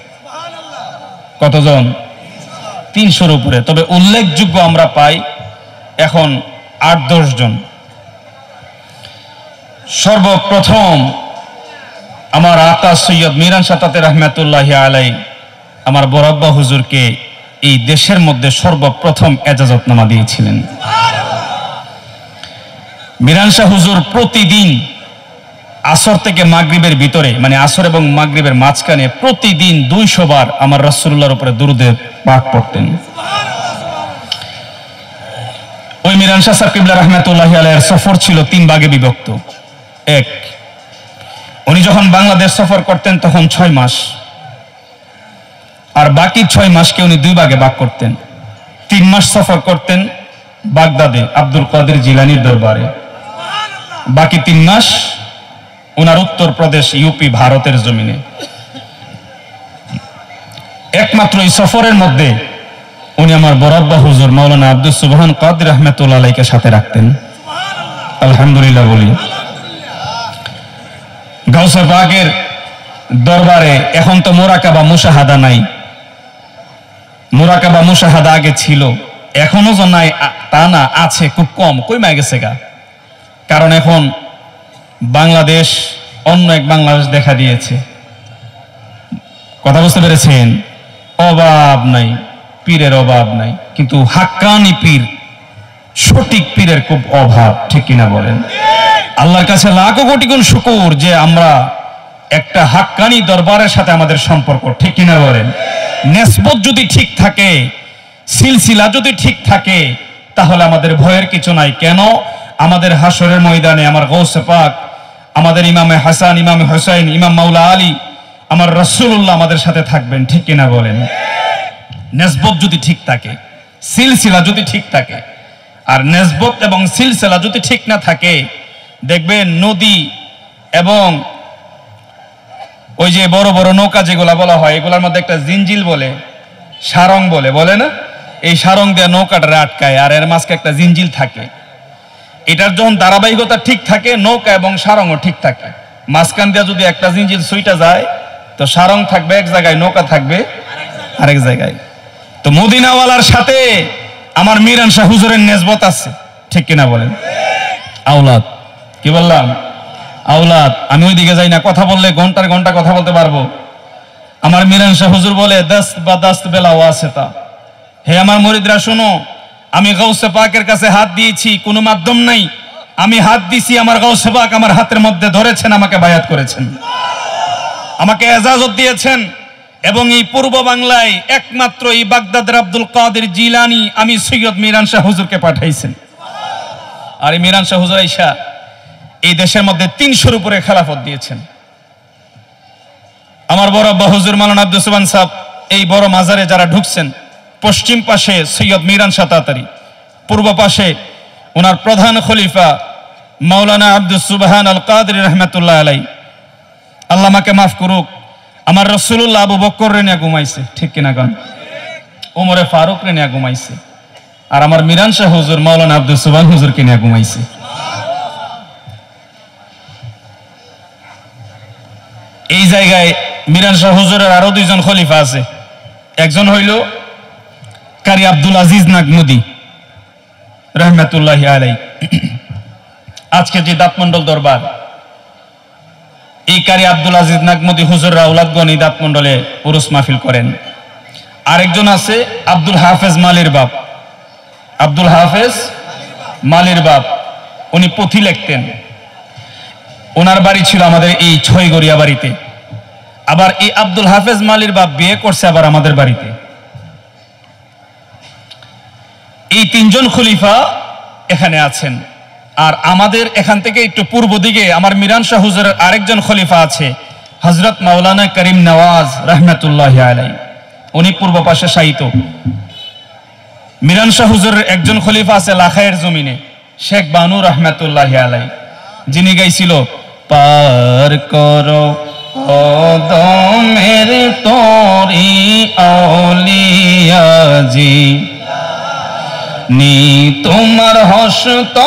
কতজন? ৩০০-র উপরে। তবে উল্লেখযোগ্য আমরা পাই এখন ৮-১০ জন। সর্বপ্রথম আমার আতা সৈয়দ মিরান শাহ তাতে রহমাতুল্লাহি আলাইহি আমার বরাব্বা হুজুরকে এই দেশের মধ্যে সর্বপ্রথম এজাজতনামা দিয়েছিলেন। মিরান শাহ হুজুর প্রতিদিন আসর থেকে মাগরিবের ভিতরে, মানে আসর এবং মাগরিবের মাঝখানে প্রতিদিন ২০০ বার আমার রাসূলুল্লাহর উপরে দুরূদে পাক পড়তেন। ওই মিরান শাহ সাহেব কিবলা রহমাতুল্লাহি আলাইহির সফর ছিল ৩ ভাগে বিভক্ত। এক, উনি যখন বাংলাদেশ সফর করতেন তখন ৬ মাস, আর বাকি ৬ মাসকে উনি ২ ভাগে ভাগ করতেন। ৩ মাস সফর করতেন বাগদাদে আব্দুল কাদের জিলানীর দরবারে, বাকি ৩ মাস উনার উত্তরপ্রদেশ ইউপি ভারতের জমিনে। একমাত্র এই সফরের মধ্যে উনি আমার বরাব্বা হুজুর মাওলানা আব্দুল সুবহান কাদের রহমাতুল্লাহ আলাইহিকে সাথে রাখতেন। আলহামদুলিল্লাহ বলি। গাউসে পাকের দরবারে এখন তো মুরাকাবা মুশাহাদা নাই, মুরাকাবা মুশাহাদা আগে ছিল, এখনো যে নাই তা না, আছে খুব কম, কমে গেছে গা। কারণ এখন বাংলাদেশ অন্য এক বাংলাদেশ দেখা দিয়েছে। কথা বুঝতে পেরেছেন? অভাব নাই, পীরের অভাব নাই, কিন্তু হাক্কানি পীর, সঠিক পীরের খুব অভাব, ঠিক কিনা বলেন? আল্লাহর কাছে লাখো কোটি গুণ শুকর যে আমরা একটা হাক্কানি দরবারের সাথে আমাদের সম্পর্ক, ঠিক কিনা বলেন? নিসবত যদি ঠিক থাকে, সিলসিলা যদি ঠিক থাকে, তাহলে আমাদের ভয়ের কিছু নাই। কেন? আমাদের হাসরের ময়দানে আমার গৌসে পাক, আমাদের ইমামে হাসান, ইমামে হুসাইন, ইমাম মাওলা আলী, আমার রাসূলুল্লাহ আমাদের সাথে থাকবেন, ঠিক কিনা বলেন? নিসবত যদি ঠিক থাকে, সিলসিলা যদি ঠিক থাকে, আর নিসবত এবং সিলসিলা যদি ঠিক না থাকে, দেখবেন নদী এবং ওই যে বড় বড় নৌকা যেগুলা বলা হয়, এগুলার মধ্যে একটা জিঞ্জিল বলে, সারং বলে না, এই সারং দিয়ে নৌকাটা আটকায়, আর এর মাঝখানে একটা জিঞ্জিল থাকে। এটার যখন ধারাবাহিকতা ঠিক থাকে, নৌকা এবং সারংও ঠিক থাকে। মাঝখান দিয়ে যদি একটা জিঞ্জিল সুইটা যায়, তো সারং থাকবে এক জায়গায়, নৌকা থাকবে আরেক জায়গায়। তো মদিনাওয়ালার সাথে আমার মিরান শাহ হুজুরের নিসবত আছে, ঠিক কিনা বলেন? আওলাদ, কি বললাম? আওলাদ। আমি ওইদিকে যাই না, কথা বললে ঘন্টার ঘন্টা কথা বলতে পারবো। আমার মিরান শাহ হুজুর বলে, দস্ত বা দস্ত বেলা ওয়াসিতা, হে আমার মুরিদরা শোনো, আমি গাউসে পাকের কাছে হাত দিয়েছি, কোনো মাধ্যম নাই, আমি হাত দিছি, আমার গাউসে পাক আমার হাতের মধ্যে ধরেছেন, আমাকে বায়াত করেছেন, আমাকে এজাজত দিয়েছেন। এবং এই পূর্ব বাংলায় একমাত্র এই বাগদাদের আব্দুল কাদের জিলানী আমি সৈয়দ মিরান শাহ হুজুরকে পাঠাইছেন। আর এই মিরান শাহ হুজুর আইসা এই দেশের মধ্যে ৩০০-র উপরে খেলাফত দিয়েছেন। আমার বড় আব্বা হুজুর মাওলানা আব্দুল সুবহান সাহেব এই বড় মাজারে যারা ঢুকছেন, পশ্চিম পাশে সৈয়দ মিরান শাহ তাতারি, পূর্ব পাশে ওনার প্রধান খলিফা মাওলানা আব্দুল সুবহান আল কাদরি রহমাতুল্লাহ আলাইহি। আল্লাহ আমাকে মাফ করুক, আমার রাসূলুল্লাহ আবু বকর রে নিয়ে ঘুমাইছে, ঠিক কিনা গান? ওমরে ফারুক রে নিয়ে ঘুমাইছে, আর আমার মিরান শাহ হুজুর মাওলানা আব্দুল সুবহান হুজুরকে নিয়ে ঘুমাইছে। এই জায়গায় মিরান শাহ হুজুরের আরো ২ জন খলিফা আছে। একজন হইল কারি আব্দুল আজিজ নাগমুদি রহমাতুল্লাহি আলাইহি। আজকে যে দাঁতমন্ডল দরবার, এই কারি আব্দুল আজিজ নাগমুদি হুজুররা আওলাদগণ এই দাঁতমন্ডলে উরুস মাহফিল করেন। আরেকজন আছে আব্দুল হাফেজ মালির বাপ, আব্দুল হাফেজ মালির বাপ, উনি পুঁথি লিখতেন। ওনার বাড়ি ছিল আমাদের এই ছয়গড়িয়া বাড়িতে। আবার এই আব্দুল হাফেজ মালির বাপ বিয়ে করছে আবার আমাদের বাড়িতে। এই তিনজন খলিফা এখানে আছেন। আর আমাদের এখান থেকে একটু পূর্ব দিকে আমার মিরান শাহ হুজুরের আরেকজন খলিফা আছে, হযরত মাওলানা করিম নওয়াজ রহমাতুল্লাহি আলাইহি, উনি পূর্ব পাশে শায়িত। মিরান শাহ হুজুরের একজন খলিফা আছে লাখায়ের জমিনে, শেখ বানু রহমাতুল্লাহি আলাইহি, যিনি গাইছিল পার করো কদমের তরি আউলিয়াজি নি তোমার হস্ত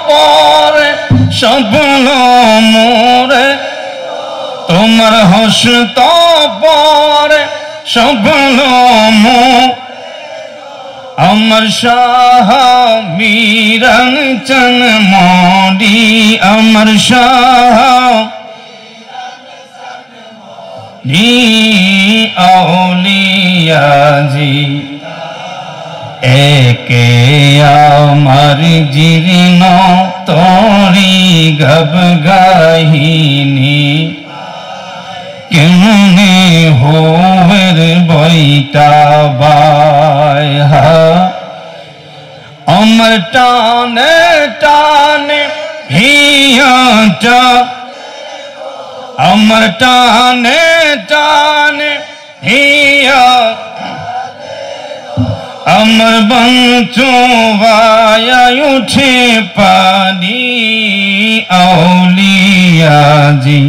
পরে স্বপ্ন মোরে, তোমার হস্ত পরে স্বপ্ন মোরে, আমার শাহ মিরান চন মোডি, আমার শাহ নি আউলিয়াজি একে আমার জীর্ণ তরি গব গাহিনী কেমনে হোর বইটা বাই আমার টানে টানে হিয়াটা, আমার টানে টানে হিয়া, আমার বঞ্চো ভায়া উঠে পানি আউলিয়াজি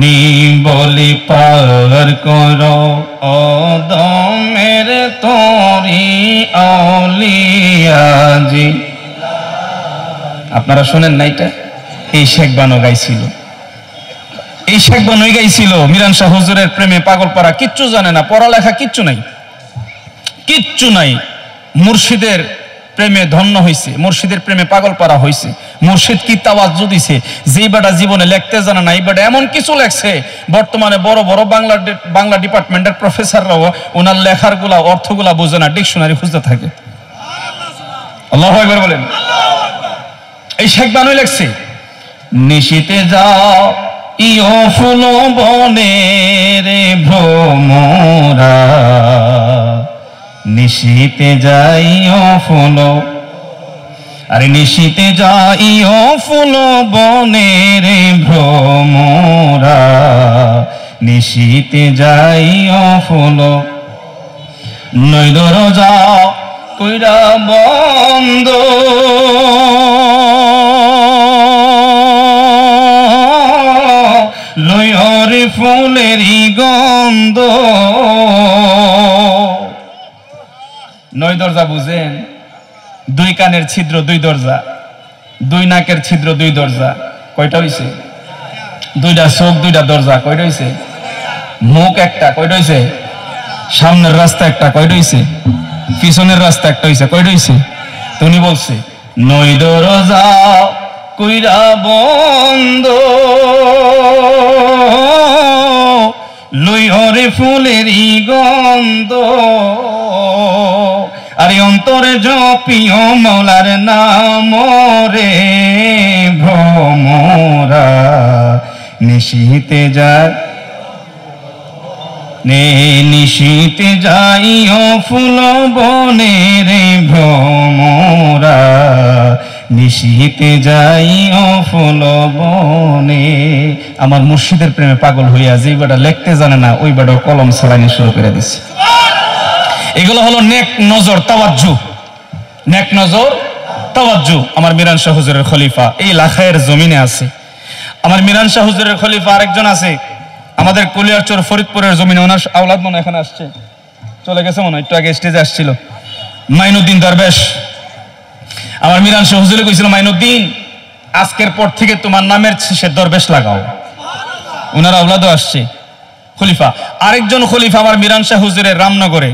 নি বলি পার করো অদমের তরি আউলিয়াজি। আপনারা শোনেন না এটা? এই শেখ বানু গাইছিল, এই শেখ বানুই গাইছিল মিরান শাহ হুজুরের প্রেমে পাগল পারা, কিচ্ছু জানে না, পড়ালেখা কিচ্ছু নাই, কিচ্ছু নাই। মুর্শিদের প্রেমে ধন্য হইছে, মুর্শিদের প্রেমে পাগল পারা হইছে। মুর্শিদ কি তাওয়াজ্জু দিছে, যেই বেটা জীবনে লিখতে জানে না, এই বেটা এমন কিছু লেখছে বর্তমানে বড় বড় বাংলা ডিপার্টমেন্টের প্রফেসররাও ওনার লেখার গুলা অর্থগুলা বোঝে না, ডিকশনারি খুঁজতে থাকে। আল্লাহু আকবার বলেন। এই শেখ বানুই লেখছে নিশিতে যাও ইও ফুল বনে রে ভ্রমরা, নিশিতে যাইও ফুল, আরে নিশিতে যাইও ফুল বনে রে ভ্রমরা, নিশিতে যাইও ফুল, নইদর যাও কইরা বন্ধ, লয়রে ফুলেরই গন্ধ। নয় দরজা বুঝেন? দুই কানের ছিদ্র দুই দরজা, দুই নাকের ছিদ্র দুই দরজা, কয়টা হইছে? দুইটা চোখ দুইটা দরজা, কয়টা হইছে? মুখ একটা, কয়টা হইছে? সামনের রাস্তা একটা, কয়টা হইছে? পিছনের রাস্তা একটা হইছে, কয়টা হইছে? তুমি বলছে নয় দরজা কইরা বন্ধ, লইহরে ফুলেরই গন্ধ, আরে অন্তরে জপিও মৌলার নাম রে ভ্রমরা, নিশিতে যায় নে নিশিতে যাইও ফুল বনে রে ভ্রমরা, নিশিতে যাইও ফুল বনে। আমার মুর্শিদের প্রেমে পাগল হইয়া যে বেটা লিখতে জানে না, ওই বেটা কলম চালানি শুরু করে দিছে। এগুলো হলো নেক নজর তাওয়াজ্জু, নেক নজর তাওয়াজ্জু। আমার মিরান শাহ হুজুরের খলিফা এই লাখায়ের জমিনে আছে। আমার মিরান শাহ হুজুরের খলিফা আরেকজন আছে আমাদের কলিয়ারচর ফরিদপুরের জমিনে, ওনার আওলাদ মনে এখানে আসছে, চলে গেছে মনে হয়, একটু আগে স্টেজে আসছিল, মাইনুদ্দিন দরবেশ। আমার মিরান শাহ হুজুরে কইছিল, মাইনুদ্দিন আজকের পর থেকে তোমার নামের শেষে দরবেশ লাগাও। ওনার আওলাদও আসছে খলিফা। আরেকজন খলিফা আমার মিরান শাহ হুজুরের রামনগরে,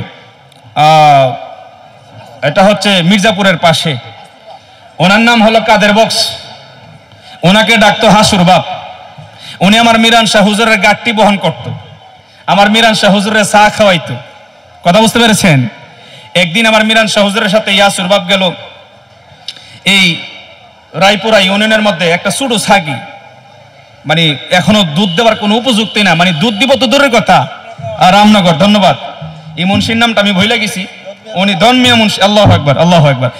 এটা হচ্ছে মির্জাপুরের পাশে, ওনার নাম হলো কাদের বক্স, ওনাকে ডাকতো হাসুর বাপ। উনি আমার মিরান শাহ হুজুরের গাড়টি বহন করত, আমার মিরান শাহ হুজুরের চা খাওয়াইতো। কথা বুঝতে পেরেছেন? একদিন আমার মিরান শাহ হুজুরের সাথে ইয়াসুর বাপ গেল এই রায়পুরা ইউনিয়নের মধ্যে একটা ছোট ছাগি, মানে এখনো দুধ দেওয়ার কোনো উপযুক্তি না, মানে দুধ দিব তো দূরের কথা। আর রামনগর, ধন্যবাদ, এই মুন্সির নামটা আমি ভুলে গেছি, উনি ধর্মীয় মুন্সি, আল্লাহু আকবার আল্লাহু আকবার,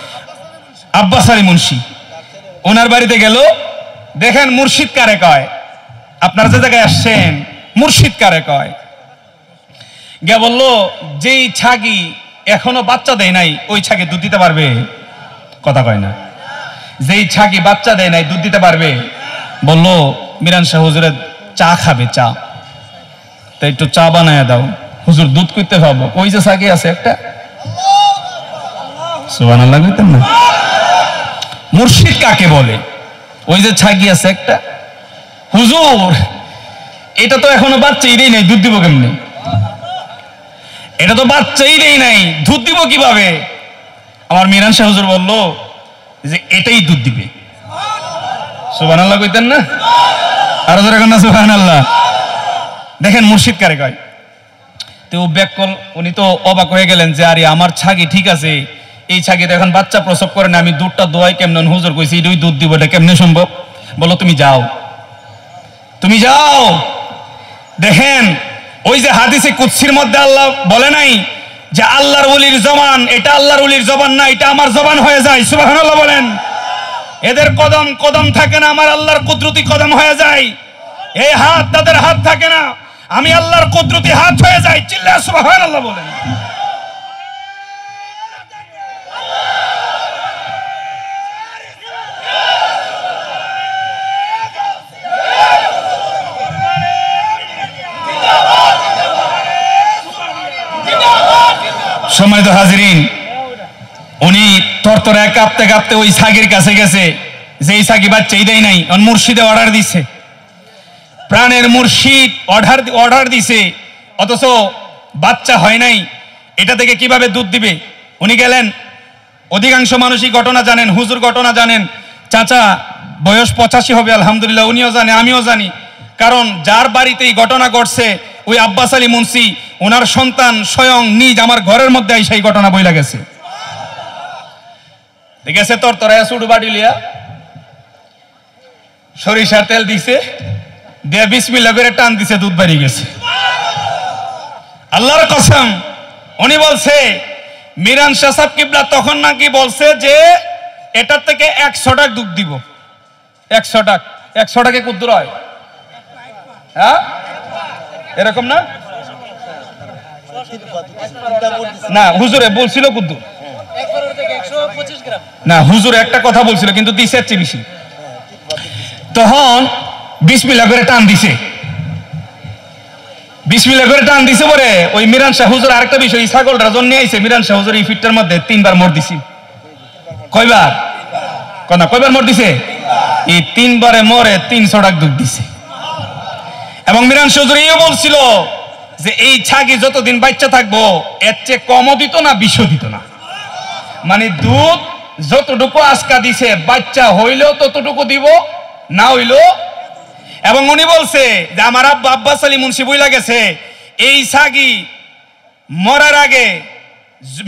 আব্বাস আলী মুন্সি। ওনার বাড়িতে গেল, দেখেন মুর্শিদ কারে কয়, আপনারা যে জায়গায় আসছেন মুর্শিদ কারে কয়। গে বলল, যেই ছাগি এখনো বাচ্চা দেয় নাই ওই ছাগি দুধ দিতে পারবে? কথা কয় না। যেই ছাগি বাচ্চা দেয় নাই দুধ দিতে পারবে? বলল, মিরান শাহ হুজুরের চা খাবে, চা, তাই একটু চা বানায় দাও। হুজুর দুধ করতে পাবো? ওই যে ছাগি আছে একটা, সুবহানাল্লাহ কইতেন না? মুর্শিদ কাকে বলে? ওই যে ছাগি আছে একটা। হুজুর এটা তো এখনো বাচ্চাই দেয় নাই, দুধ দিব কেমনে? এটা তো বাচ্চাই দেয় নাই, দুধ দিব কিভাবে? আমার মিরান শাহ হুজুর বলল যে এটাই দুধ দিবে। সুবহানাল্লাহ কইতেন না? আরো জোরে কন না সুবহানাল্লাহ। দেখেন মুর্শিদ কারে কয়। তো ব্যাকল উনি তো অবাক হয়ে গেলেন যে আরে আমার ছাগি ঠিক আছে, এই ছাগি তো এখন বাচ্চা প্রসব করে না, আমি দুধটা দোয়াই কেমন? হুজুর কইছি এটাই দুধ দিব, এটা কেমনে সম্ভব? বলো তুমি যাও, তুমি যাও। দেখেন ওই যে হাদিসে কুদসির মধ্যে আল্লাহ বলে নাই যে আল্লাহর ওলির জবান, এটা আল্লাহর ওলির জবান না, এটা আমার জবান হয়ে যায়। সুবহানাল্লাহ বলেন। এদের কদম কদম থাকে না, আমার আল্লাহর কুদরতি কদম হয়ে যায়। এই হাত তাদের হাত থাকে না, আমি আল্লাহর কুদরতি হাত হয়ে যাই। চিল্লায়া সুবহানাল্লাহ বলেন। সম্মানিত হাজিরিন, উনি তরতরায় কাঁপতে কাঁপতে ওই ছাগির কাছে গেছে, যেই ছাগি বাচ্চাই দেয় নাই। মুর্শিদে অর্ডার দিছে, প্রাণের মুর্শিদ অর্ডার দিছে, অথচ বাচ্চা হয় নাই। এটা থেকে কিভাবে দুধ দিবে? উনি গেলেন। অধিকাংশ মানুষই ঘটনা জানেন, হুজুর ঘটনা জানেন, চাচা বয়স 85 হবে আলহামদুলিল্লাহ, উনিও জানে, আমিও জানি। কারণ যার বাড়িতে এই ঘটনা ঘটছে ওই আব্বাস আলী মুন্সি, ওনার সন্তান স্বয়ং নিজ আমার ঘরের মধ্যে সেই ঘটনা বইলা গেছে। দেখেছে তরতরায়া সুড়ু বাড়ি লিয়া সরিষার তেল দিছে, দিয়ে বিসমিল্লাহ করে টান দিছে, দুধ বেরিয়ে গেছে। আল্লাহর কসম, উনি বলছে মিরান শাহ সাহেব কিবলা তখন নাকি বলছে যে এটার থেকে 100 টাকা দুধ দিব। 100 টাকা, 100 টাকা কুদ্দুর হয়? হ্যাঁ এরকম না? না হুজুরে বলছিল কুদ্দুর না, হুজুর একটা কথা বলছিল কিন্তু দিছে এর চেয়ে বেশি। তখন বিসমিল্লাহ করে টান দিছে, বিসমিল্লাহ করে টান দিছে পরে ওই মিরান শাহ হুজুর আরেকটা বিষয়, ছাগলটা জন্য আইছে মিরান শাহ হুজুর এই ফিটটার মধ্যে 3 বার মোড় দিছি। কয়বার? কোনা কয়বার মোড় দিছে? এই 3 বারে মোড়ে 300 টাকা দুধ দিছে। এবং মিরান শাহ হুজুর এইও বলছিল যে এই ছাগি যতদিন বাচ্চা থাকবো এর চেয়ে কমও দিত না, বিশও দিত না। মানে দুধ যতটুকু আজকা দিছে, বাচ্চা হইলেও ততটুকু দিব, না হইলো। এবং উনি বলছে যে আমার আব্বা আব্বাস আলী মুন্সি বইলা গেছে এই ছাগি মরার আগে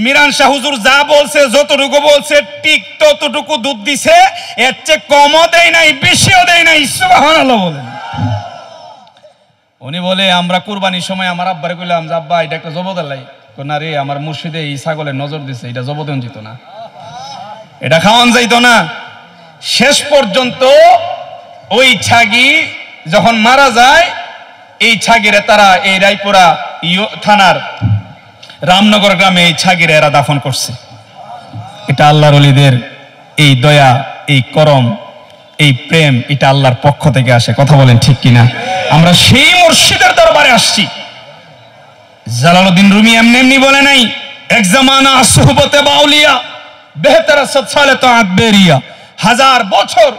মিরান শাহ হুজুর যা বলছে, যতটুকু বলছে ঠিক ততটুকু দুধ দিছে, এর চেয়ে কমও দেয় নাই, বেশিও দেয় নাই। সুবহানাল্লাহ বলেন। উনি বলে আমরা কুরবানির সময় আমার আব্বারে কইলাম যে আব্বা এটা একটা জবদ আল্লাহ, না রে আমার মুর্শিদে এই ছাগলের নজর দিছে, এটা জবদেন যেত না, এটা খাওয়ান যাইতো না। শেষ পর্যন্ত ওই ছাগি যখন মারা যায়, এই ছাগিরে তারা এই রায়পুরা থানার রামনগর গ্রামে এই ছাগিরে এরা দাফন করছে। এটা আল্লাহর ওলিদের এই দয়া, এই করম, এই প্রেম, এটা আল্লাহর পক্ষ থেকে আসে। কথা বলেন ঠিক কিনা? আমরা সেই মুর্শিদের দরবারে আসছি। জালালউদ্দিন রুমি এমনি এমনি বলে নাই, এক জামানা সুহবতে বাউলিয়া বেহতর সৎসালে তাআত বেরিয়া। 1000 বছর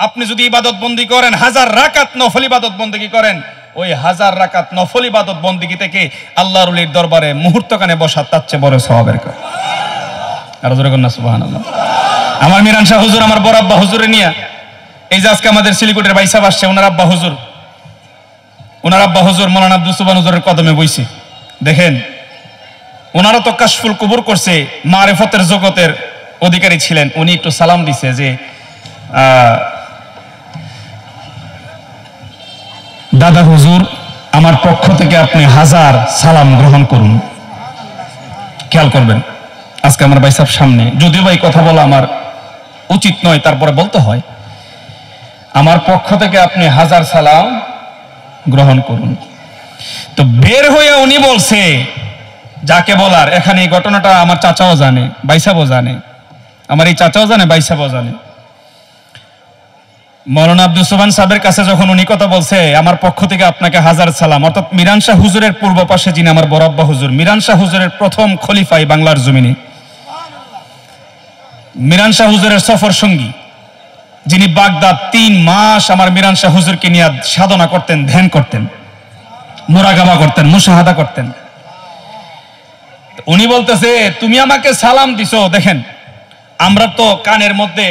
আপনি যদি ইবাদত বন্দি করেন, 1000 রাকাত নফল ইবাদত বন্দেগী করেন, ওই 1000 রাকাত নফল ইবাদত বন্দেগী থেকে আল্লাহর ওলির দরবারে মুহূর্তখানে বসা তার চেয়ে বড় সওয়াবের কাজ। আর জোরে কন্না সুবহানাল্লাহ। আমার মিরান শাহ হুজুর আমার বড় আব্বা হুজুরে নিয়া, এই যে আজকে আমাদের শিলিগুড়ির ভাই সাহেব আসছে, ওনার আব্বা হুজুর মৌলানা আব্দুল সুবহান হুজুরের কদমে বইছে। দেখেন ওনারা তো কাশফুল কুবুর করছে, মারিফতের জগতের অধিকারী ছিলেন। উনি একটু সালাম দিছে যে দাদা হুজুর আমার পক্ষ থেকে আপনি 1000 সালাম গ্রহণ করুন। খেয়াল করবেন, আজকে আমার ভাই সাহেব সামনে, যদিও ভাই কথা বলা আমার উচিত নয়, তারপরে বলতে হয়। আমার পক্ষ থেকে আপনি 1000 সালাম গ্রহণ করুন। তো বের হয়ে উনি বলছে যাকে বলার, এখানে এই ঘটনাটা আমার চাচাও জানে, ভাই সাহেবও জানে, আমার এই চাচাও জানে, ভাই সাহেবও জানে। মৌলানা আব্দুল সুবহান সাহেবের কাছে যখন উনি কথা বলছে, আমার পক্ষ থেকে আপনাকে 1000 সালাম, অর্থাৎ মিরান শাহ হুজুরের পূর্ব পাশে যিনি আমার বড় আব্বা হুজুর, মিরান শাহ হুজুরের প্রথম খলিফাই বাংলার জমিনে, মিরান শাহ হুজুরের সফর সঙ্গী, যিনি বাগদাদ 3 মাস আমার মিরান শাহ হুজুরকে নিয়ে সাধনা করতেন, ধ্যান করতেন, মুরাকাবা করতেন, মুশাহাদা করতেন। উনি বলতেছে তুমি আমাকে সালাম দিছো। দেখেন, আমরা তো কানের মধ্যে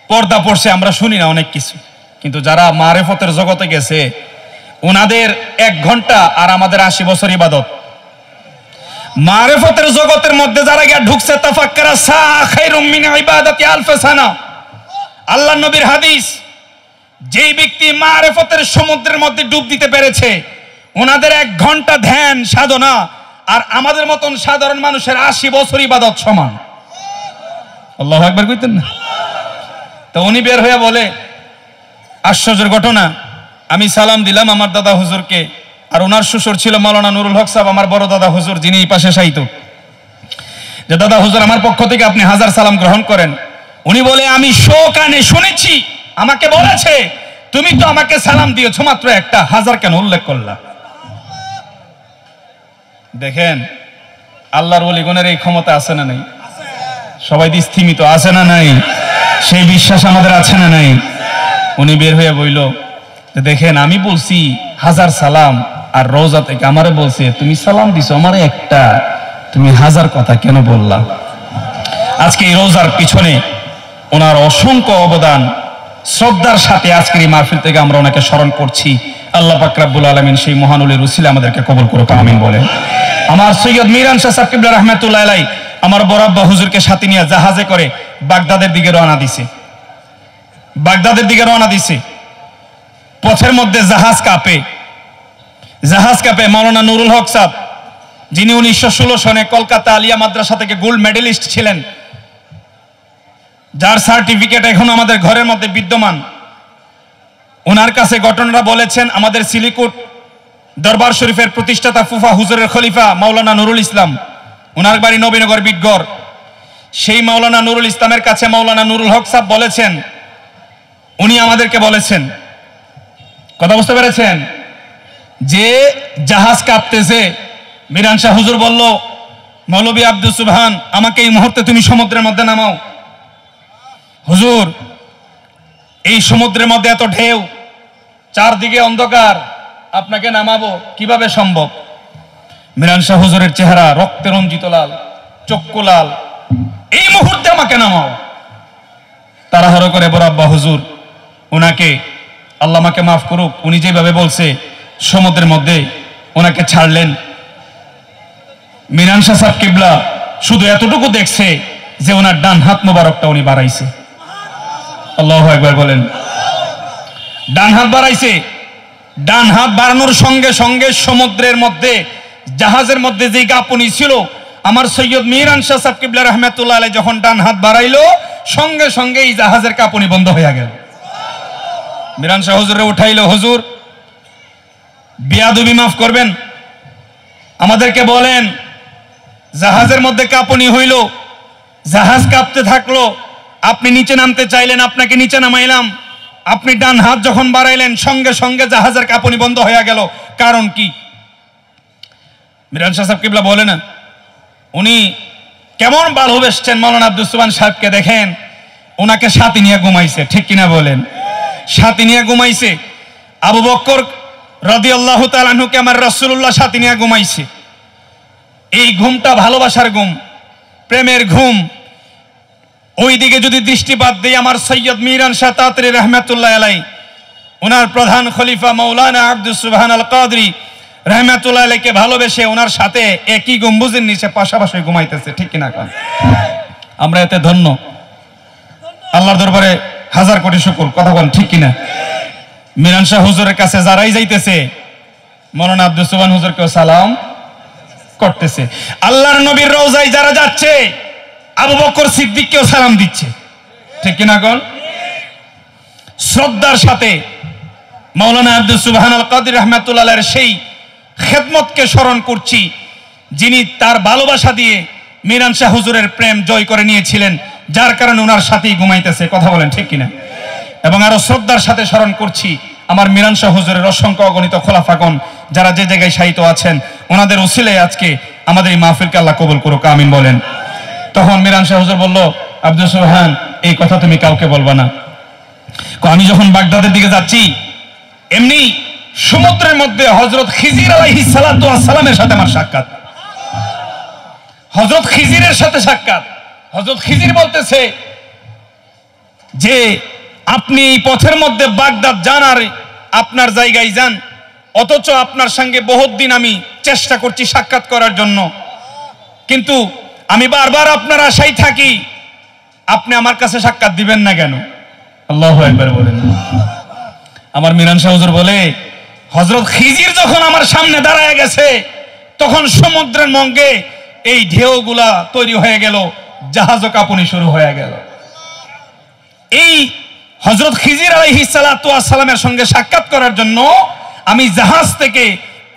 পর্দা পড়ছে, আমরা শুনি না অনেক কিছু, কিন্তু যারা মারেফতের জগতে গেছে ওনাদের 1 ঘন্টা আর আমাদের 80 বছর ইবাদত। মারেফতের জগতের মধ্যে যারা গিয়ে ঢুকছে, তাফাক্কারা সা খায়রুম মিন ইবাদাতি আলফ সানা, আল্লাহর নবীর হাদিস, যেই ব্যক্তি মারেফতের সমুদ্রের মধ্যে ডুব দিতে পেরেছে, ওনাদের 1 ঘন্টা ধ্যান সাধনা আর আমাদের মতন সাধারণ মানুষের 80 বছর ইবাদত সমান। আল্লাহু আকবার কইতেন না? তো উনি বের হয়ে বলে, আশ্চর্যের ঘটনা, আমি সালাম দিলাম আমার দাদা হুজুরকে, আর ওনার শ্বশুর ছিল মাওলানা নুরুল হক সাহেব, আমার বড় দাদা হুজুর, যিনি এই পাশে শায়িত, যে দাদা হুজুর আমার পক্ষ থেকে আপনি 1000 সালাম গ্রহণ করেন। উনি বলে, আমি কানে শুনেছি, আমাকে বলেছে তুমি তো আমাকে সালাম দিয়েছো মাত্র একটা, 1000 কেন উল্লেখ করলা? দেখেন, আল্লাহর ওলিগণের এই ক্ষমতা আছে না নাই? সবাই স্থিমিত আছে না নাই? সেই বিশ্বাস আমাদের আছে না নাই? উনি বের হয়ে বইল, দেখেন আমি বলছি 1000 সালাম, আর রোজা থেকে আমারে বলছে তুমি সালাম দিছো আমারে একটা, তুমি 1000 কথা কেন বললা? আজকে এই রোজার পিছনে ওনার অসংখ্য অবদান, শ্রদ্ধার সাথে আজকের এই মাহফিল থেকে আমরা ওনাকে স্মরণ করছি। আল্লাহ পাক রব্বুল আলামিন সেই মহানুলের উসিলা আমাদেরকে কবুল করুক, আমিন বলেন। আমার সৈয়দ মিরান শাহ সাহেব কিবলা রাহমাতুল্লাহ আলাইহি আমার বড় আব্বা হুজুরকে সাথে নিয়ে জাহাজে করে বাগদাদের দিকে রওনা দিছে, বাগদাদের দিকে রওনা দিছে। পথের মধ্যে জাহাজ কাঁপে। মাওলানা নুরুল হক সাহেব, যিনি 1916 সনে কলকাতা আলিয়া মাদ্রাসা থেকে গোল্ড মেডেলিস্ট ছিলেন, যার সার্টিফিকেট এখন আমাদের ঘরের মধ্যে বিদ্যমান, ওনার কাছে ঘটনাটা বলেছেন আমাদের সিলিকুট দরবার শরীফের প্রতিষ্ঠাতা ফুফা হুজুরের খলিফা মাওলানা নুরুল ইসলাম, ওনার বাড়ি নবীনগর বিটগড়। সেই মাওলানা নুরুল ইসলামের কাছে মাওলানা নুরুল হক সাহেব বলেছেন, উনি আমাদেরকে বলেছেন, কথা বুঝতে পেরেছেন, যে জাহাজ কাঁপতেছে। মিরান শাহ হুজুর বলল, মৌলভী আব্দুল সুবহান আমাকে এই মুহূর্তে তুমি সমুদ্রের মধ্যে নামাও। হুজুর, এই সমুদ্রের মধ্যে এত ঢেউ, চারদিকে অন্ধকার, আপনাকে নামাবো কিভাবে সম্ভব? মিরান শাহ হুজুরের চেহারা রক্তে রঞ্জিত লাল, চক্ষু লাল, এই মুহূর্তে আমাকে নামাও। তাড়াহুড়ো করে বড় আব্বা হুজুর ওনাকে, আল্লাহ আমাকে মাফ করুক, উনি যেভাবে বলছে সমুদ্রের মধ্যে ওনাকে ছাড়লেন। মিরান শাহ সাহেব কিবলা শুধু এতটুকু দেখছে যে ওনার ডান হাত মোবারকটা উনি বাড়াইছে। আল্লাহু আকবার বলেন। ডান হাত বাড়াইছে। ডান হাত বাড়ানোর সঙ্গে সঙ্গে সমুদ্রের মধ্যে, জাহাজের মধ্যে যে কাঁপুনি ছিল, আমার সৈয়দ মিরান শাহ সাহেব কিবলা রাহমাতুল্লাহ আলাইহি যখন ডান হাত বাড়াইলো, সঙ্গে সঙ্গে এই জাহাজের কাঁপুনি বন্ধ হয়ে গেল। মিরান শাহ হুজুরে উঠাইলো, হুজুর বেয়াদবি মাফ করবেন, আমাদেরকে বলেন জাহাজের মধ্যে কাঁপুনি হইল, জাহাজ কাঁপতে থাকলো, আপনি নিচে নামতে চাইলেন, আপনাকে নিচে নামাইলাম, আপনি ডান হাত যখন বাড়াইলেন সঙ্গে সঙ্গে জাহাজের কাঁপুনি বন্ধ হয়ে গেল, কারণ কি? মিরান শাহ সাহেব কিবলা বলে না, উনি কেমন ভালোবেসছেন মাওলানা আব্দুল সুবহান সাহেবকে, দেখেন ওনাকে সাথে নিয়ে ঘুমাইছে, ঠিক কিনা বলেন? সাথে নিয়ে ঘুমাইছে। আবু বকর রাদিয়াল্লাহু তাআলা আনহুকে আমার রাসূলুল্লাহ সাথে নিয়ে ঘুমাইছে। এই ঘুমটা ভালোবাসার ঘুম, প্রেমের ঘুম। ওইদিকে যদি দৃষ্টিপাত দেই, আমার সৈয়দ মিরান শাহ তাতরি রাহমাতুল্লাহ আলাইহি, ওনার প্রধান খলিফা মাওলানা আব্দুল সুবহান আল কাদরি রাহমাতুল্লাহ আলাইহিকে ভালোবেসে ওনার সাথে একই গম্বুজের নিচে পাশাপাশি ঘুমাইতেছে, ঠিক কিনা? আমরা এতে ধন্য, আল্লাহর দরবারে হাজার কোটি শুকর, কথা বলেন ঠিক কিনা? মিরান শাহ হুজুরের কাছে যারাই যাইতেছে, মাওলানা আব্দুল সুবহান হুজুরকেও সালাম করতেছে। আল্লাহর নবীর রওজায় যারা যাচ্ছে আবু বকর সিদ্দিককেও সালাম দিচ্ছে, ঠিক কিনা কোন? শ্রদ্ধার সাথে মাওলানা আব্দুল সুবহান আল কাদির রহমাতুল্লাহ সেই খেদমতকে স্মরণ করছি, যিনি তার ভালোবাসা দিয়ে মিরান শাহ হুজুরের প্রেম জয় করে নিয়েছিলেন, যার কারণে ওনার সাথেই ঘুমাইতেছে, কথা বলেন ঠিক কিনা? এবং আরো শ্রদ্ধার সাথে স্মরণ করছি আমার মিরান শাহ হুজুরের অসংখ্য অগণিত খোলাফাগণ যারা যে জায়গায় শায়িত আছেন, ওনাদের উসিলায় আজকে আমাদের এই মাহফিলকে আল্লাহ কবুল করুক, আমিন বলেন। তখন মিরান শাহ হুজুর বলল, আব্দুল সুবহান এই কথা তুমি কাউকে বলবা না। আমি যখন বাগদাদের দিকে যাচ্ছি এমনি সমুদ্রের মধ্যে হযরত খিজির আলাইহিস সালাতু ওয়াস সালামের সাথে আমার সাক্ষাৎ, হযরত খিজিরের সাথে সাক্ষাৎ। হযরত খিজির বলতেছে যে আপনি এই পথের মধ্যে বাগদাদ যান আর আপনার জায়গায় যান, অথচ আপনার সঙ্গে বহুত দিন আমি চেষ্টা করছি সাক্ষাৎ করার জন্য, কিন্তু আমি বারবার আপনার আশায় থাকি, আপনি আমার কাছে সাক্ষাৎ দিবেন না কেন? আল্লাহু আকবার বলেন। আমার মিরান শাহ হুজুর বলে, হযরত খিজির যখন আমার সামনে দাঁড়ায় গেছে তখন সমুদ্রের মঙ্গে এই ঢেউগুলা তৈরি হয়ে গেল, জাহাজও কাঁপুনি শুরু হয়ে গেল। এই হযরত খিজির আলাইহিস সালাতু ওয়াস সালামের সঙ্গে সাক্ষাৎ করার জন্য আমি জাহাজ থেকে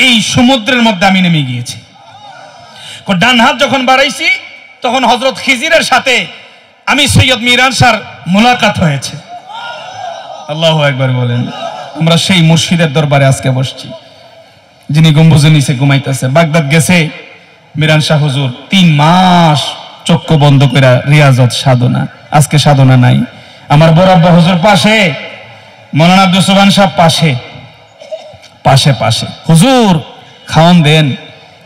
এই সমুদ্রের মধ্যে আমি নেমে গিয়েছি। ডান হাত যখন বাড়াইছি তখন হযরত খিজিরের সাথে আমি সৈয়দ মিরান শাহর মুলাকাত হয়েছে। আল্লাহু আকবার বলেন। আমরা সেই মুর্শিদের দরবারে আজকে বসছি, যিনি গম্বুজের নিচে ঘুমাইতেছে। বাগদাদ গেছে মিরান শাহ হুজুর 3 মাস চক্ষু বন্ধ করে রিয়াজত সাধনা, আজকে সাধনা নাই। আমার বড় আব্বা হুজুর পাশে, মাওলানা আব্দুল সুবহান সাহেব পাশে পাশে পাশে, হুজুর খাওয়ান দেন,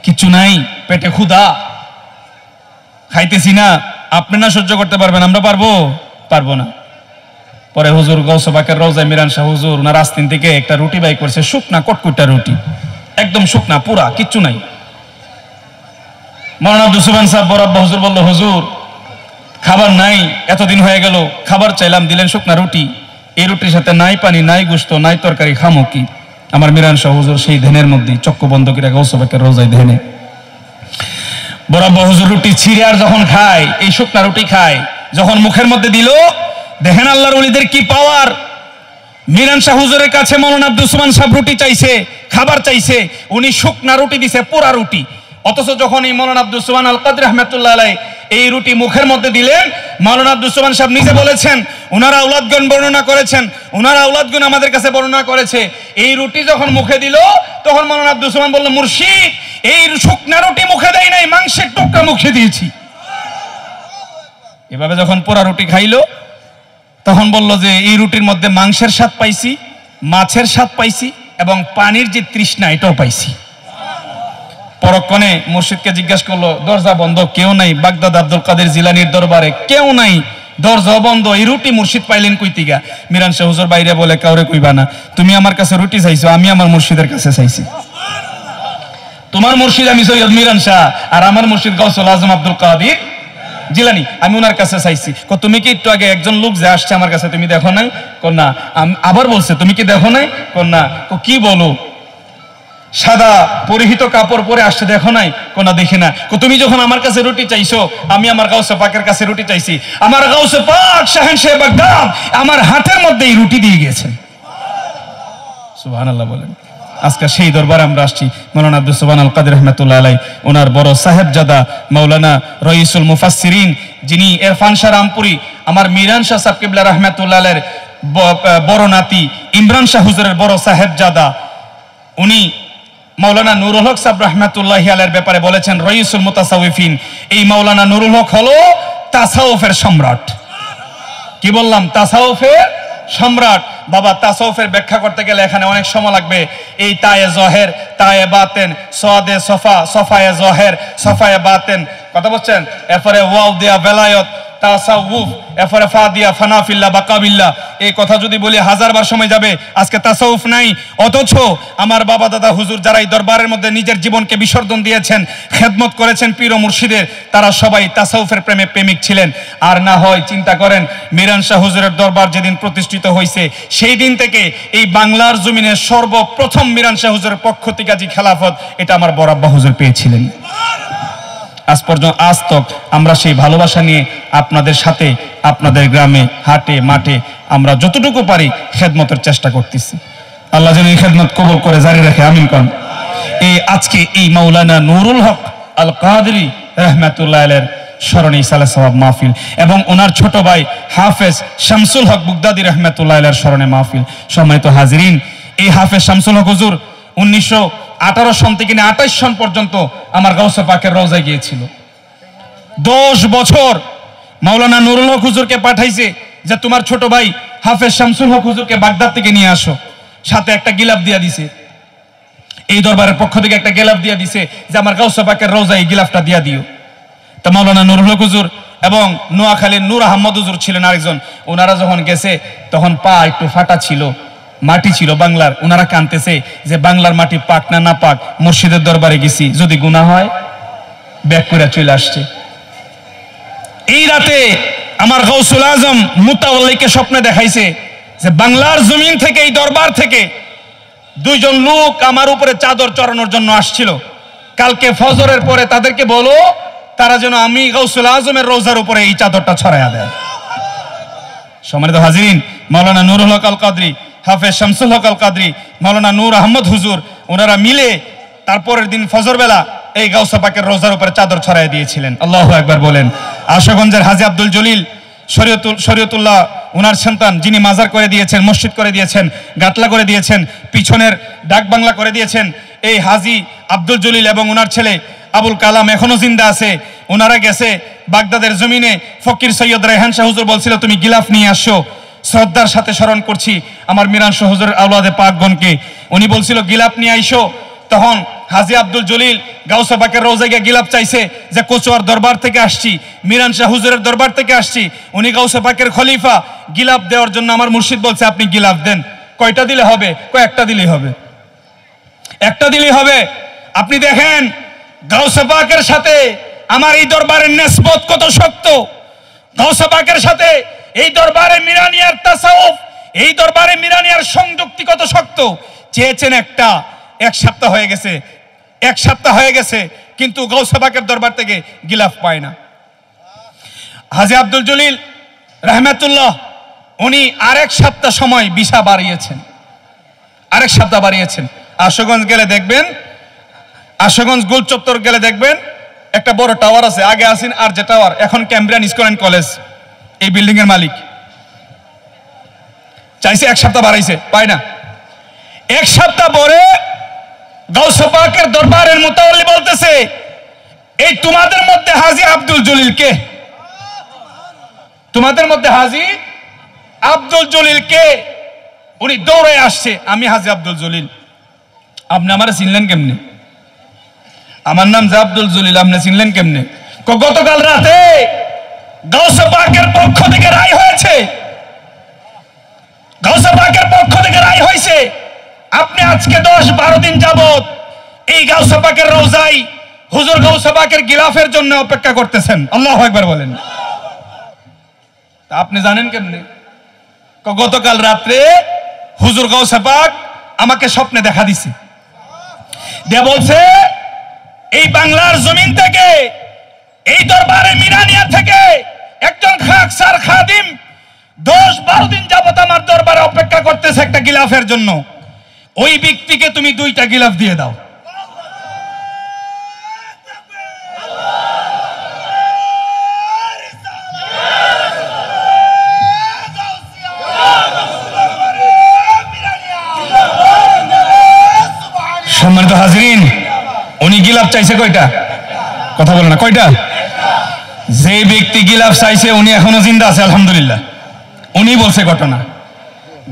কিছু নাই, পেটে ক্ষুধা, খাইতেছি না, আপনি না সহ্য করতে পারবেন, আমরা পারবো? পারবো না। পরে হুজুর গৌস পাকের রওজায় মিরান শাহ হুজুর ওনার আস্তিন থেকে একটা রুটি বাই করছে, শুকনা কটকুটা রুটি, একদম শুকনা পুরা, কিচ্ছু নাই। মাওলানা আব্দুল সুবহান সাহেব বড় আব্বা হুজুর বলল, হুজুর খাবার নাই, এতদিন হয়ে গেল খাবার চাইলাম, দিলেন শুকনা রুটি, এই রুটির সাথে নাই পানি, নাই গোশত, নাই তরকারি, খামো কি? আমার মিরান শাহ হুজুর সেই ধ্যানের মধ্যে চক্ষু বন্ধ করে গৌস পাকের রওজায় ধ্যানে বড় আব্বা হুজুর রুটি ছিঁড়ে আর যখন খায়, এই শুকনা রুটি খায়, যখন মুখের মধ্যে দিল, দেখেন আল্লাহর ওলিদের কি পাওয়ার। মিরান শাহ হুজুরের কাছে মাওলানা আব্দুল সুবহান সাহেব রুটি চাইছে, খাবার চাইছে, উনি শুকনা রুটি দিছে, পোড়া রুটি। অথচ যখন এই মাওলানা আব্দুল সুবহান আল কাদির রহমাতুল্লাহ আলাইহি এই রুটি মুখের মধ্যে দিলেন, মাওলানা আব্দুল সুবহান সাহেব নিজে বলেছেন, ওনারা আওলাদগণ বর্ণনা করেছেন, ওনারা আওলাদগণ আমাদের কাছে বর্ণনা করেছে, এই রুটি যখন মুখে দিল তখন মাওলানা আব্দুল সুবহান বলল, মুর্শিদ এই শুকনা রুটি মুখে দেয় নাই, মাংসের টুকরা মুখে দিয়েছি। এভাবে যখন পোড়া রুটি খাইলো তখন বলল যে এই রুটির মধ্যে মাংসের স্বাদ পাইছি, মাছের স্বাদ পাইছি, এবং পানির যে তৃষ্ণা এটাও পাইছি। পরক্ষণে মুর্শিদকে জিজ্ঞাসা করলো, দরজা বন্ধ, কেউ নাই, বাগদাদ আব্দুল কাদের জিলানীর দরবারে কেউ নাই, দরজা বন্ধ, এই রুটি মুর্শিদ পাইলেন কই তিগা? মিরান শাহ হুজুর বাইরে বলে, কাউরে কইবা না, তুমি আমার কাছে রুটি চাইছো, আমি আমার মুর্শিদের কাছে চাইছি। তোমার মুর্শিদ আমি সৈয়দ মিরান শাহ, আর আমার মুর্শিদ গাউসুল আজম আব্দুল কাদের জিলানী, আমি ওনার কাছে চাইছি। তুমি কি একটু আগে একজন লোক যে আসছে আমার কাছে তুমি দেখো নাই? না। আবার বলছে, তুমি কি দেখো নাই? না। কি বলো, সাদা পরিহিত কাপড় পরে আসছে, দেখো নাই? না, দেখি না। তুমি যখন আমার কাছে রুটি চাইছো, আমি আমার গাউসে পাকের কাছে রুটি চাইছি, আমার গাউসে পাক শাহেনশাহ বাগদাদ আমার হাতের মধ্যে এই রুটি দিয়ে গেছেন। সুবহানাল্লাহ বলেন। আজকে সেই দরবারে আমরা আসছি। মাওলানা আব্দুল সুবহান আল কাদের রহমাতুল্লাহ আলাইহি ওনার বড় সাহেবজাদা মাওলানা রইসুল মুফাসসিরিন, যিনি ইরফান শাহ রামপুরি, আমার মিরান শাহ সাহেব কিবলা রহমাতুল্লাহ আলাইহির বড় নাতি, ইমরান শাহ হুজুরের বড় সাহেবজাদা, উনি মাওলানা নুরুল হক সাহেব রহমাতুল্লাহি আলাইহির ব্যাপারে বলেছেন, রইসুল মুতাসাউফিন, এই মাওলানা নুরুল হক হলো তাসাউফের সম্রাট। কি বললাম? তাসাউফের সম্রাট। বাবা, তাসাউফের ব্যাখ্যা করতে গেলে এখানে অনেক সময় লাগবে। এই তায়ে জহের, তায়ে বাতেন, সাদে সফা, সফায়ে জহের, সফায়ে বাতেন, কথা বলছেন, এরপরে ওয়াও দিয়া বেলায়ত, তাসাউফ, এরপরে ফা দিয়া ফানাফিল্লাহ বাকাবিল্লাহ, এই কথা যদি বলি 1000বার সময় যাবে। আজকে তাসাউফ নাই, অথচ আমার বাবা দাদা হুজুর যারা এই দরবারের মধ্যে নিজের জীবনকে বিসর্জন দিয়েছেন, খেদমত করেছেন পীর ও মুর্শিদের, তারা সবাই তাসাউফের প্রেমে প্রেমিক ছিলেন। আর না হয় চিন্তা করেন, মিরান শাহ হুজুরের দরবার যেদিন প্রতিষ্ঠিত হয়েছে সেই দিন থেকে এই বাংলার জমিনে সর্বপ্রথম মিরান শাহ হুজুরের পক্ষ থেকে যে খেলাফত, এটা আমার বড় আব্বা হুজুর পেয়েছিলেন। আজ পর্যন্ত আজ তক আমরা সেই ভালোবাসা নিয়ে আপনাদের সাথে আপনাদের গ্রামে হাটে মাঠে আমরা যতটুকু পারি খেদমতের চেষ্টা করতেছি। আল্লাহ যেন এই খেদমত কবুল করে জারি রাখে, আমিন কোন। এই আজকে এই মাওলানা নুরুল হক আল কাদরি রহমাতুল্লাহ আলাইহির স্মরণে সালাত সওয়াব মাহফিল এবং ওনার ছোট ভাই হাফেজ শামসুল হক বুগদাদি রহমাতুল্লাহ আলাইহির স্মরণে মাহফিল। সম্মানিত হাজিরিন, এই হাফেজ শামসুল হক হুজুর 1918 সন থেকে 28 সন পর্যন্ত আমার গাউসে পাকের রওজায় গিয়েছিল। 10 বছর মাওলানা নুরুল হক হুজুরকে পাঠাইছে যে তোমার ছোট ভাই হাফেজ শামসুল হক হুজুরকে বাগদাদ থেকে নিয়ে আসো, সাথে একটা গিলাফ দিয়া দিছে। এই দরবারের পক্ষ থেকে একটা গিলাফ দিয়া দিছে যে আমার গাউসে পাকের রওজায় এই গিলাফটা দিয়া দিও। তা মাওলানা নুরুল হক হুজুর এবং নোয়াখালীর নূর আহমদ হুজুর ছিলেন আরেকজন, ওনারা যখন গেছে তখন পা একটু ফাটা ছিল, মাটি ছিল বাংলার। ওনারা কানতেছে যে বাংলার মাটি পাক না না পাক, মুর্শিদের দরবারে গেছি, যদি গুনাহ হয় ব্যাক করে চলে আসছে। এই রাতে আমার গাউসুল আজম মুতাওয়াল্লিকে স্বপ্নে দেখাইছে যে বাংলার জমিন থেকে, এই দরবার থেকে 2 জন লোক আমার উপরে চাদর চড়ানোর জন্য আসছিল। কালকে ফজরের পরে তাদেরকে বলো তারা যেন আমি গাউসুল আজমের রোজার উপরে এই চাদরটা ছড়াইয়া দেয়। সম্মানিত হাজিরিন, মাওলানা নুরুল হক আল কাদরি, হাফেজ শামসুল হক আল কাদরি, মাওলানা নূর আহমদ হুজুর, ওনারা মিলে তারপরের দিন ফজর বেলা এই গাউসে পাকের রোজার উপরে চাদর ছড়াইয়া দিয়েছিলেন। আল্লাহু আকবার বলেন। আশুগঞ্জের হাজী আব্দুল জলিল শরীয়তুল্লাহ ওনার সন্তান, যিনি মাজার করে দিয়েছেন, মসজিদ করে দিয়েছেন, গাটলা করে দিয়েছেন, পিছনের ডাক বাংলা করে দিয়েছেন, এই হাজী আব্দুল জলিল এবং ওনার ছেলে আবুল কালাম এখনো জিন্দা আছে। ওনারা গেছে বাগদাদের জমিনে। ফকির সৈয়দ রায়হান শাহ হুজুর বলছিল তুমি গিলাফ নিয়ে আসো। শ্রদ্ধার সাথে স্মরণ করছি আমার মিরান শাহ হুজুরের আওলাদে পাকগণকে। উনি বলছিল গিলাফ নিয়ে আইসো। তখন হাজী আব্দুল জলিল গাউসে পাকের রওজায় গিয়ে গিলাফ চাইছে যে কোচোয়ার দরবার থেকে আসছি, মিরান শাহ হুজুরের দরবার থেকে আসছি। উনি গাউসে পাকের খলিফা, গিলাফ দেওয়ার জন্য আমার মুর্শিদ বলছে আপনি গিলাফ দেন। কয়টা দিলে হবে? একটা দিলেই হবে, একটা দিলেই হবে। আপনি দেখেন গাউসে পাকের সাথে আমার এই দরবারের নিসবত কত শক্ত। গাউসে পাকের সাথে এই দরবারে মিরানিয়ার তাসাউফ, এই দরবারে মিরানিয়ার সংযুক্তি কত শক্ত। চেয়েছেন একটা, 1 সপ্তাহ হয়ে গেছে, 1 সপ্তাহ হয়ে গেছে, কিন্তু গাউসে পাকের দরবার থেকে গিলাফ পায় না। হাজী আব্দুল জলিল রহমাতুল্লাহ উনি আরেক সপ্তাহ সময় ভিসা বাড়িয়েছেন, আরেক সপ্তাহ বাড়িয়েছেন। আশুগঞ্জ গেলে দেখবেন, আশুগঞ্জ গোল চত্বর গেলে দেখবেন একটা বড় টাওয়ার আছে, আগে আসেন আর যে টাওয়ার, এখন ক্যাম্ব্রিয়ান স্কুল অ্যান্ড কলেজ, এই বিল্ডিং এর মালিক চাইছে 1 সপ্তাহ বাড়াইছে, পায় না। 1 সপ্তাহ পরে গাউসে পাকের দরবারের মুতাওয়াল্লি বলতেছে এই তোমাদের মধ্যে হাজী আব্দুল জলিল কে? তোমাদের মধ্যে হাজী আব্দুল জলিল কে? উনি দৌড়ে আসছে, আমি হাজী আব্দুল জলিল। আপনি আমারে চিনলেন কেমনে? আমার নাম যে আব্দুল জলিল, আপনি চিনলেন কেমনে? গতকাল রাতে গাউসে পাকের পক্ষ থেকে রায় হয়েছে, গাউসে পাকের পক্ষ থেকে রায় হয়েছে আপনি আজকে 10-12 দিন যাবত এই গাউসে পাকের রওজায় হুজুর গাউসে পাকের গিলাফের জন্য অপেক্ষা করতেছেন। আল্লাহু আকবার বলেন। আপনি জানেন কেমনে? গতকাল রাত্রে হুজুর গাউসে পাক আমাকে স্বপ্নে দেখা দিছে, দিয়ে বলছে এই বাংলার জমিন থেকে, এই দরবারে মিরানিয়া থেকে একজন খাকসার খাদিম 10-12 দিন যাবত আমার দরবারে অপেক্ষা করতেছে একটা গিলাফের জন্য। ওই ব্যক্তিকে তুমি 2টা গিলাফ দিয়ে দাও। সম্মানিত হাজিরিন, উনি গিলাফ চাইছে কয়টা? কথা বলে না, কয়টা? যে ব্যক্তি গিলাফ চাইছে উনি এখনো জিন্দা আছে আলহামদুলিল্লাহ। উনি বলছে ঘটনা,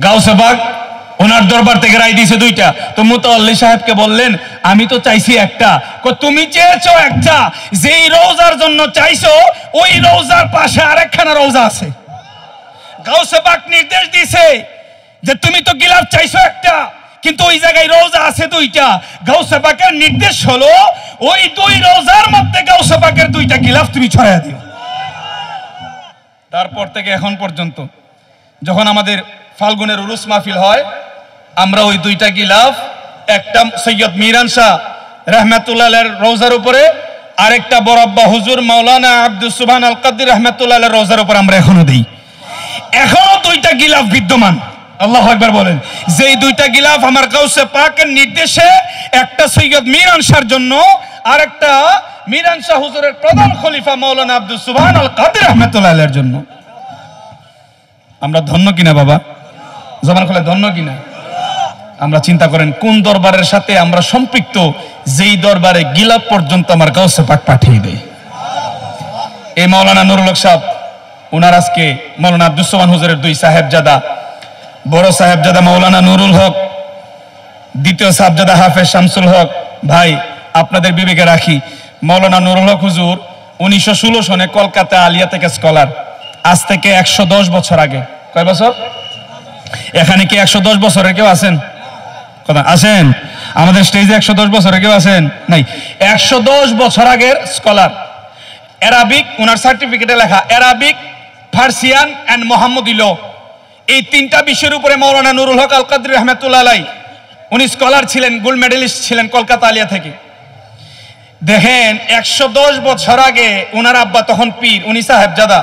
গাউসে পাক ওনার দরবার থেকে রায় দিয়েছে 2টা। তো মুতাওয়াল্লি সাহেবকে বললেন আমি তো চাইছি একটা। তুমি চেয়েছো একটা, যেই রওজার জন্য চাইছো ওই রওজার পাশে আরেকখানা রওজা আছে। গাউসে পাক নির্দেশ দিয়েছে যে তুমি তো গিলাফ চাইছো একটা, কিন্তু ওই জায়গায় রওজা আছে 2টা। গাউসে পাকের নির্দেশ হলো ওই 2 রওজার মধ্যে গাউসে পাকের 2টা গিলাফ তুমি ছড়াইয়া দিও। তারপর থেকে এখন পর্যন্ত যখন আমাদের ফাল্গুনের উরুস মাহফিল হয়, আমরা ওই 2টা গিলাফ, একটা সৈয়দ মিরান শাহ রহমাতুল্লাহ আলাইহির রওজার উপরে, আরেকটা বড় আব্বা হুজুর মাওলানা আব্দুস সুবহান আল কাদির রহমাতুল্লাহ আলাইহির রওজার উপর আমরা এখনো দেই। এখনো দুইটা গিলাফ বিদ্যমান। আল্লাহু আকবার বলেন। যেই দুইটা গিলাফ আমার গাউসে পাকের নির্দেশে, একটা সৈয়দ মীর আনসার জন্য, আর একটা মীর আনসার হুজুরের প্রধান খলিফা মাওলানা আব্দুস সুবহান আল কাদির রহমাতুল্লাহ আলাইহির জন্য। আমরা ধন্য কিনা বাবা? জবান খুলে ধন্য কিনা? আমরা চিন্তা করেন কোন দরবারের সাথে আমরা সম্পৃক্ত, যেই দরবারে গিলাফ পর্যন্ত আমার গাউসে পাক পাঠিয়ে দেয়। এই মাওলানা নুরুল হক সাহেব, ওনার আজকে মাওলানা আব্দুস সুবহান হুজুরের দুই সাহেবজাদা, বড় সাহেবজাদা মাওলানা নুরুল হক, দ্বিতীয় সাহেবজাদা হাফেজ শামসুল হক। ভাই আপনাদের বিবেকে রাখি, মাওলানা নুরুল হক হুজুর 1916 সনে কলকাতা আলিয়া থেকে স্কলার। আজ থেকে 110 বছর আগে। কয় বছর? এখানে কি 110 বছরের কেউ আছেন? কথা আসেন, আমাদের স্টেজে 110 বছরের কেউ আছেন? নাই। 110 বছর আগের স্কলার। অ্যারাবিক, ওনার সার্টিফিকেটে লেখা অ্যারাবিক, ফার্সিয়ান অ্যান্ড মোহাম্মদী ল, এই তিনটা বিষয়ের উপরে মাওলানা নুরুল হক আল কাদরি রহমাতুল্লাহ আলাইহি উনি স্কলার ছিলেন, গোল্ড মেডেলিস্ট ছিলেন কলকাতা আলিয়া থেকে। দেখেন 110 বছর আগে ওনার আব্বা তখন পীর, উনি সাহেবজাদা।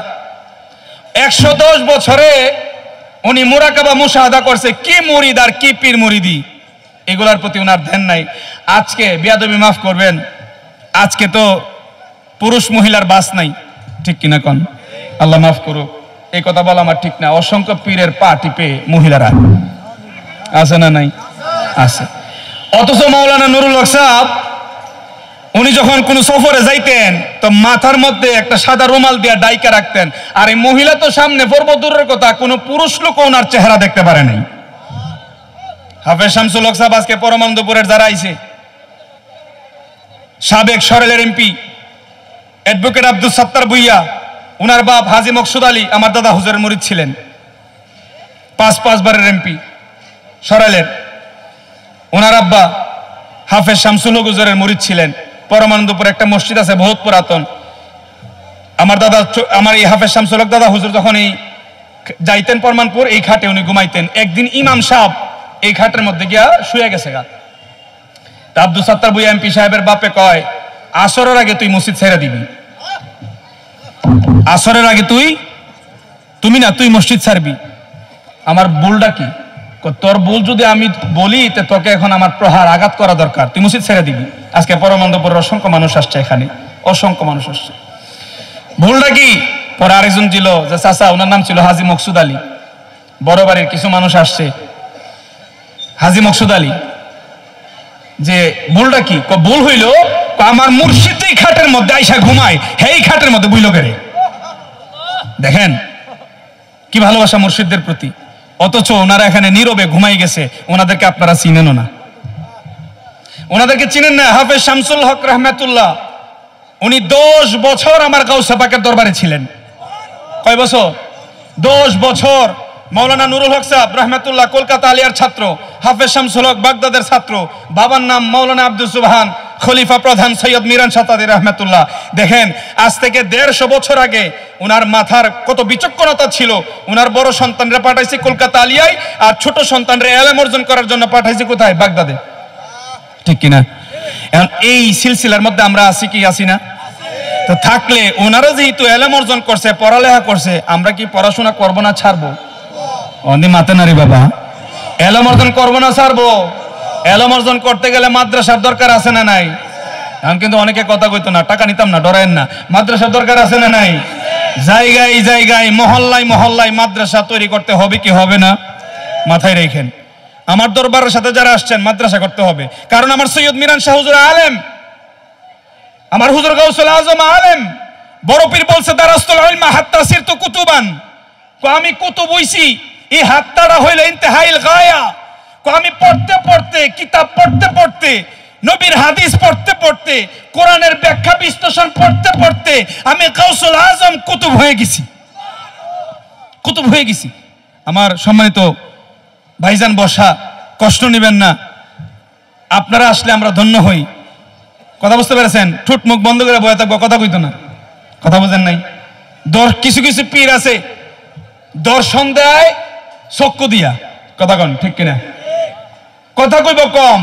110 বছরে উনি মুরাকাবা মুশাহাদা করছে। কি মুরিদ আর কি পীর মুরিদি, এগুলার প্রতি ওনার ধ্যান নাই। আজকে বেয়াদবি মাফ করবেন, আজকে তো পুরুষ মহিলার বাস নাই, ঠিক কিনা কন? আল্লাহ মাফ করুক, এই কথা বলা আমার ঠিক না। অসংখ্য পীরের পা টিপে মহিলারা আছে না নাই? আছে। অথচ মাওলানা নুরুল হক সাহেব উনি যখন কোন সফরে যাইতেন তো মাথার মধ্যে একটা সাদা রুমাল দিয়ে ডাইকা রাখতেন। আর এই মহিলা তো সামনে পর্ব দূরের কথা, কোন পুরুষ লোক ওনার চেহারা দেখতে পারে নাই। হাফেজ শামসুল হক সাহেব আজকে পরমানন্দপুরের যারা আইছে, সাবেক সরেলের এমপি অ্যাডভোকেট আব্দুল সত্তার ভুইয়া, উনার বাপ হাজী মকসুদ আলী আমার দাদা হুজুরের মুরিদ ছিলেন, 5 বারের এমপি সরেলের। ওনার আব্বা হাফেজ শামসুল হক হুজুরের মুরিদ ছিলেন। পরমানন্দপুর একটা মসজিদ আছে বহুত পুরাতন। আমার দাদা, আমার এই হাফেজ শামসুল হক দাদা হুজুর যখন এই যাইতেন পরমানপুর, এই খাটে উনি ঘুমাইতেন। একদিন ইমাম সাহেব এই খাটের মধ্যে গিয়া শুয়ে গেছে গা। তা আব্দুল সত্তার ভুইয়া এমপি সাহেবের বাপে কয়, আসরের আগে তুই মসজিদ ছেড়ে দিবি, আসরের আগে তুই মসজিদ ছাড়বি। আমার ভুলটা কি? তোর ভুল যদি আমি বলি তো তোকে এখন আমার প্রহার আঘাত করা দরকার, তুই মসজিদ ছেড়ে দিবি। আজকে পরমানন্দপুরের অসংখ্য মানুষ আসছে, এখানে অসংখ্য মানুষ আসছে। ভুলটা কি? পরে আরেকজন ছিল যে চাচা, ওনার নাম ছিল হাজী মকসুদ আলী, বড় বাড়ির কিছু মানুষ আসছে। হাজী মকসুদ আলী যে ভুলটা কি? ভুল হইল আমার মুর্শিদ এই খাটের মধ্যে আইসা ঘুমায়, হেই খাটের মধ্যে বুইল করে। দেখেন কি ভালোবাসা মুর্শিদদের প্রতি। অথচ ওনারা এখানে নীরবে ঘুমাই গেছে, ওনাদেরকে আপনারা চিনেনও না, ওনাদেরকে চিনেন না। হাফেজ শামসুল হক রহমাতুল্লাহ উনি 10 বছর আমার গাউসে পাকের দরবারে ছিলেন। কয় বছর? 10 বছর। মাওলানা নুরুল হক সাহেব রহমাতুল্লাহ কলকাতা আলিয়ার ছাত্র, হাফেজ শামসুল হক বাগদাদের ছাত্র, বাবার নাম মাওলানা আব্দুস সুবহান, খলিফা প্রধান সৈয়দ মিরান সাতাদি রহমাতুল্লাহ। দেখেন আজ থেকে 150 বছর আগে উনার মাথার কত বিচক্ষণতা ছিল। উনার বড় সন্তানরা পাঠাইছে কলকাতা আলিয়ায়, আর ছোট সন্তানরা এলেম অর্জন করার জন্য পাঠাইছে কোথায়? বাগদাদে, ঠিক কিনা? এখন এই সিলসিলার মধ্যে আমরা আছি কি আছি না? তো থাকলে ওনারা যেহেতু এলেম অর্জন করছে, পড়ালেখা করছে, আমরা কি পড়াশোনা করবো না ছাড়বো? অনি মাতে নারী বাবা, এলেম অর্জন করবো না ছাড়বো? এলেম অর্জন করতে গেলে মাদ্রাসার দরকার আছে না নাই? এখন কিন্তু অনেকে কথা কইতো না, টাকা নিতাম না, ডরায়েন না। মাদ্রাসার দরকার আছে না নাই? জায়গায় জায়গায় মহল্লায় মহল্লায় মাদ্রাসা তৈরি করতে হবে কি হবে না? মাথায় রেখেন। আমার দরবারের সাথে যারা আসছেন, মাদ্রাসা করতে হবে। কারণ আমার সৈয়দ মিরান শাহ হুজুর আলেম, আমার হুজুর গাউসুল আজম আলেম। বড় পীর বলছে দারাস্তুল ইলমা হাত্তা সিরতু কুতুবান, আমি কুতুব হইছি, এই হাত্তাটা হইল ইন্তেহাইল গায়া। আমি পড়তে পড়তে, কিতাব পড়তে পড়তে, নবীর হাদিস পড়তে পড়তে, কোরআনের ব্যাখ্যা বিশ্লেষণ পড়তে পড়তে আমি গাউসুল আজম কুতুব হয়ে গেছি, কুতুব হয়ে গেছি। আমার সম্মানিত ভাইজান বসা, কষ্ট নেবেন না, আপনারা আসলে আমরা ধন্য হই। কথা বুঝতে পেরেছেন? ঠোঁট মুখ বন্ধ করে বয়ে থাকবো, কথা কইতো না, কথা বুঝেন নাই? কিছু কিছু পীর আছে দর্শন দেয় চক্ষু দিয়া, কথা কন ঠিক কিনা? কথা কইব কম,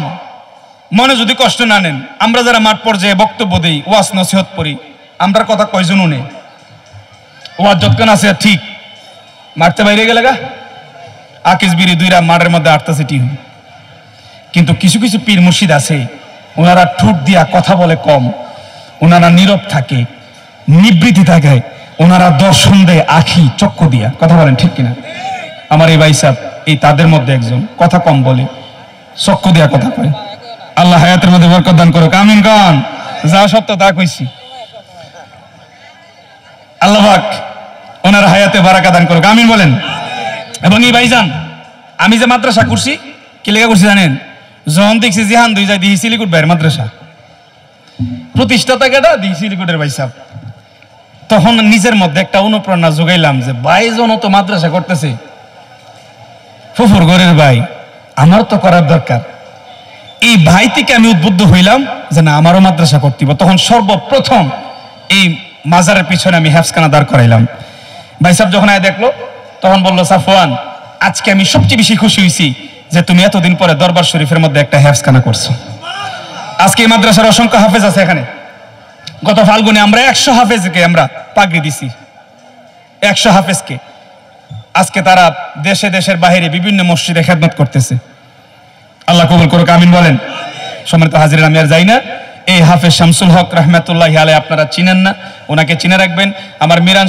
মনে যদি কষ্ট না নেন, আমরা যারা মাঠ পর্যায়ে বক্তব্য দিই, ওয়াজ নসিহত করি, আমরার কথা কয়জন উনে? ওয়াজ যতক্ষণ আছে ঠিক, মারতে বাইরে গেলে গা আকিস বিড়ি দুইরা মাঠের মধ্যে আটতাছে টিম। কিন্তু কিছু কিছু পীর মুর্শিদ আছে, ওনারা ঠোঁট দিয়া কথা বলে কম, ওনারা নীরব থাকে, নিবৃত্তি থাকে, ওনারা দর্শন দেয় আখি চক্ষু দিয়া। কথা বলেন ঠিক কিনা? আমার এই ভাই সাহেব এই তাদের মধ্যে একজন, কথা কম বলে, চক্ষু দিয়া কথা কয়। আল্লাহ হায়াতের মধ্যে বরকত দান করুক, আমিন গান। যা সত্য তা কইছি, আল্লাহ পাক ওনার হায়াতে বারাকা দান করুক, আমিন বলেন। এবং এই ভাইজান আমি যে মাদ্রাসা করছি, কি লেখা করছি জানেন? যখন দেখছি জিহান দুই যায় দিহি সিলিকুট ভাইয়ের মাদ্রাসা, প্রতিষ্ঠাতা কেটা দিহি সিলিকুটের ভাই সাহেব। তখন নিজের মধ্যে একটা অনুপ্রেরণা যোগাইলাম যে ভাইজন তো মাদ্রাসা করতেছে, ফুফুর ঘরের ভাই, আমার তো করার দরকার। এই ভাই থেকে আমি উদ্বুদ্ধ হইলাম যে না, আমারও মাদ্রাসা করতে হবে। তখন সর্বপ্রথম এই মাজারের পিছনে আমি হেফজখানা দাঁড় করাইলাম। ভাই সাহেব যখন আয় দেখলো, তখন বললো, সাফওয়ান, আজকে আমি সবচেয়ে বেশি খুশি হয়েছি যে তুমি এতদিন পরে দরবার শরীফের মধ্যে একটা হেফজখানা করছো। আজকে এই মাদ্রাসার অসংখ্য হাফেজ আছে এখানে। গত ফাল্গুনে আমরা 100 হাফেজকে আমরা পাগড়ি দিছি, 100 হাফেজকে। আজকে তারা দেশে দেশের বাহিরে বিভিন্ন মসজিদে খেদমত করতেছে। আল্লাহ কবুল করুক, আমিন বলেন। সম্মানিত হাজির, আমি আর যাই না। এই হাফেজ শামসুল হক রহমাতুল্লাহি আলাইহি আপনারা চিনেন না, ওনাকে চিনে রাখবেন। আমার মিরান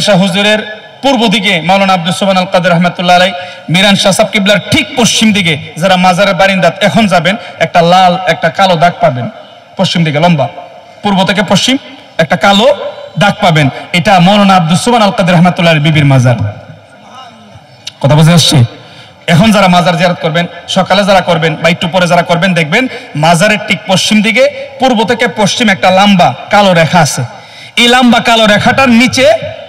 শাহ হুজুরের পূর্ব দিকে মাওলানা আব্দুল সুবহান আল কাদের রহমাতুল্লাহ আলাইহি, মিরান শাহ সাহেব কিবলার ঠিক পশ্চিম দিকে যারা মাজারের বারিন্দাত এখন যাবেন, একটা লাল একটা কালো দাগ পাবেন পশ্চিম দিকে, লম্বা, পূর্ব থেকে পশ্চিম একটা কালো দাগ পাবেন। এটা মাওলানা আব্দুল সুবহান আল কাদের রহমাতুল্লাহ আলাইহির বিবির মাজার। কথা বুঝে আসছে? এখন যারা মাজার জিয়ারত করবেন, সকালে যারা করবেন বা একটু পরে যারা করবেন, দেখবেন মাজারের ঠিক পশ্চিম দিকে পূর্ব থেকে পশ্চিম একটা লম্বা কালো রেখা আছে। এই লম্বা কালো রেখাটার নিচে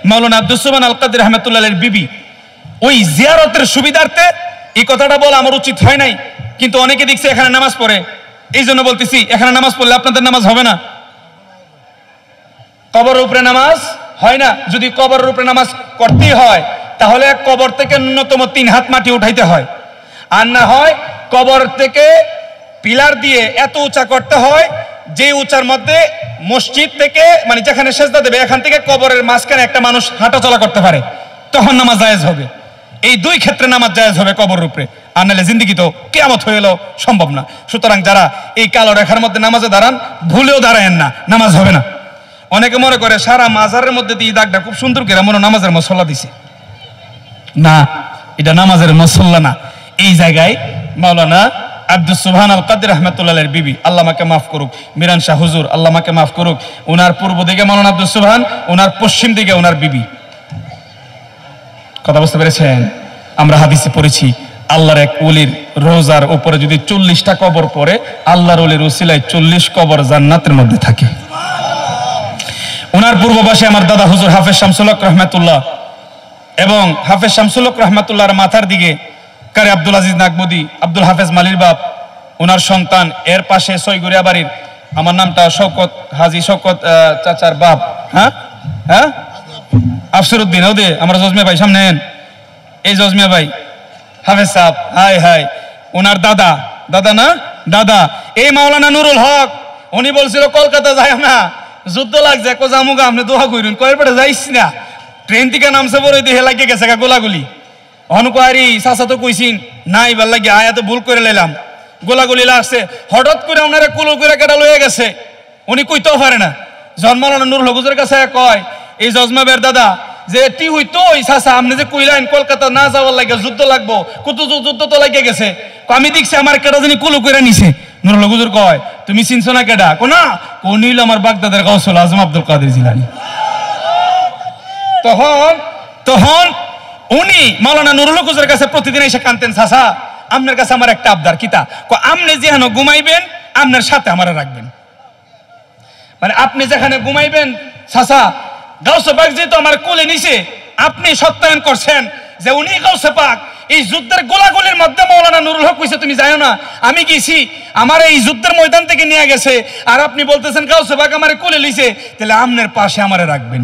মাওলানা আব্দুল সুবহান আল কাদের রহমাতুল্লাহ আলাইহির বিবি। ওই জিয়ারতের সুবিধার্থে এই কথাটা বলা আমার উচিত হয় নাই, কিন্তু অনেকে দেখছে এখানে নামাজ পড়ে, এই জন্য বলতেছি, এখানে নামাজ পড়লে আপনাদের নামাজ হবে না। কবরের উপরে নামাজ হয় না। যদি কবরের উপরে নামাজ করতেই হয়, তাহলে কবর থেকে ন্যূনতম 3 হাত মাটি উঠাইতে হয়, আর না হয় কবর থেকে পিলার দিয়ে এত উঁচা করতে হয় যে উঁচার মধ্যে মসজিদ থেকে, মানে যেখানে সেজদা দেবে, এখান থেকে কবরের মাঝখানে একটা মানুষ হাঁটা চলা করতে পারে, তখন নামাজ জায়েজ হবে। এই 2 ক্ষেত্রে নামাজ জায়েজ হবে কবরের উপরে, আর নাহলে জিন্দিগি তো কিয়ামত হয়ে এলো সম্ভব না। সুতরাং যারা এই কালো রেখার মধ্যে নামাজে দাঁড়ান, ভুলেও দাঁড়ায়েন না, নামাজ হবে না। অনেকে মনে করে সারা মাজারের মধ্যে দিয়ে দাগটা খুব সুন্দর করে মনে নামাজের মসল্লা দিছে, না, এটা নামাজের মসল্লা না। এই জায়গায় মাওলানা আব্দুল সুবহান আল কাদের রহমাতুল্লাহ আলাইহির বিবি, আল্লাহ আমাকে মাফ করুক, মিরান শাহ হুজুর, আল্লাহ আমাকে মাফ করুক, ওনার পূর্ব দিকে মাওলানা আব্দুল সুবহান, ওনার পশ্চিম দিকে ওনার বিবি। কথা বুঝতে পেরেছেন? আমরা হাদিসে পড়েছি, আল্লাহর এক ওলির রোজার উপরে যদি 40টা কবর পড়ে, আল্লাহর ওলির উসিলায় 40 কবর জান্নাতের মধ্যে থাকে। ওনার পূর্ব পাশে আমার দাদা হুজুর হাফেজ শামসুল হক রহমাতুল্লাহ, এবং হাফেজ শামসুল হক রহমাতুল্লাহর মাথার দিকে কারি আব্দুল আজিজ নাকবুদি, আব্দুল হাফেজ মালির বাপ, ওনার সন্তান। এর পাশে সৈগুরিয়া বাড়ির, আমার নামটা শওকত, হাজি শওকত চাচার বাপ, হ্যাঁ আফসর উদ্দিন, ওদে আমরা জজমিয়া ভাই সামনে, এই জজমিয়া ভাই হাফেজ সাহেব, হাই ওনার দাদা না দাদা, এই মাওলানা নুরুল হক, উনি বলছিল কলকাতা যায় না, যুদ্ধ লাগছে, জামুগা আপনি দোয়া করুন, কয়ের পেটে যাইস না, ট্রেন থেকে নামছে পরে দিয়ে লাগিয়ে গেছে গোলাগুলি। অনুকারি চাচা তো কইছিন না, এবার লাগে আয়াতে ভুল করে লাইলাম, গোলাগুলি লাগছে, হঠাৎ করে ওনারা কুলো করে কেটা লয়ে গেছে, উনি কইতেও পারে না। জন্মানো নুরুল হক হুজুরের কাছে কয়, এই জজমাবের দাদা যে টি হইতো ওই চাচা আপনি যে কইলেন কলকাতা না যাওয়ার লাগে যুদ্ধ লাগবো, কত যুদ্ধ তো লাগিয়ে গেছে, আমি দেখছি আমার কেটা যিনি কুলো করে নিছে। নুরুল হক হুজুর কয়, তুমি চিনছো না কেডা? কোনা কোন হইল আমার বাগদাদের গাউসুল আজম আব্দুল কাদের জিলানী। তখন উনি মাওলানা নুরুল হক হুজুরের কাছে প্রতিদিন এসে কানতেন, চাচা আপনার কাছে আমার একটা আবদার, কিতা? আপনি যেখানে ঘুমাইবেন আপনার সাথে আমারে রাখবেন, মানে আপনি যেখানে ঘুমাইবেন চাচা, গাউসে পাক যেহেতু আমার কোলে নিছে, আপনি সত্যায়ন করছেন যে উনি গাউসে পাক। এই যুদ্ধের গোলাগুলির মধ্যে মাওলানা নুরুল হক কইছে তুমি যাও না, আমি গেছি, আমার এই যুদ্ধের ময়দান থেকে নিয়ে গেছে, আর আপনি বলতেছেন গাউসে পাক আমারে কোলে লিছে, তাহলে আপনার পাশে আমারে রাখবেন।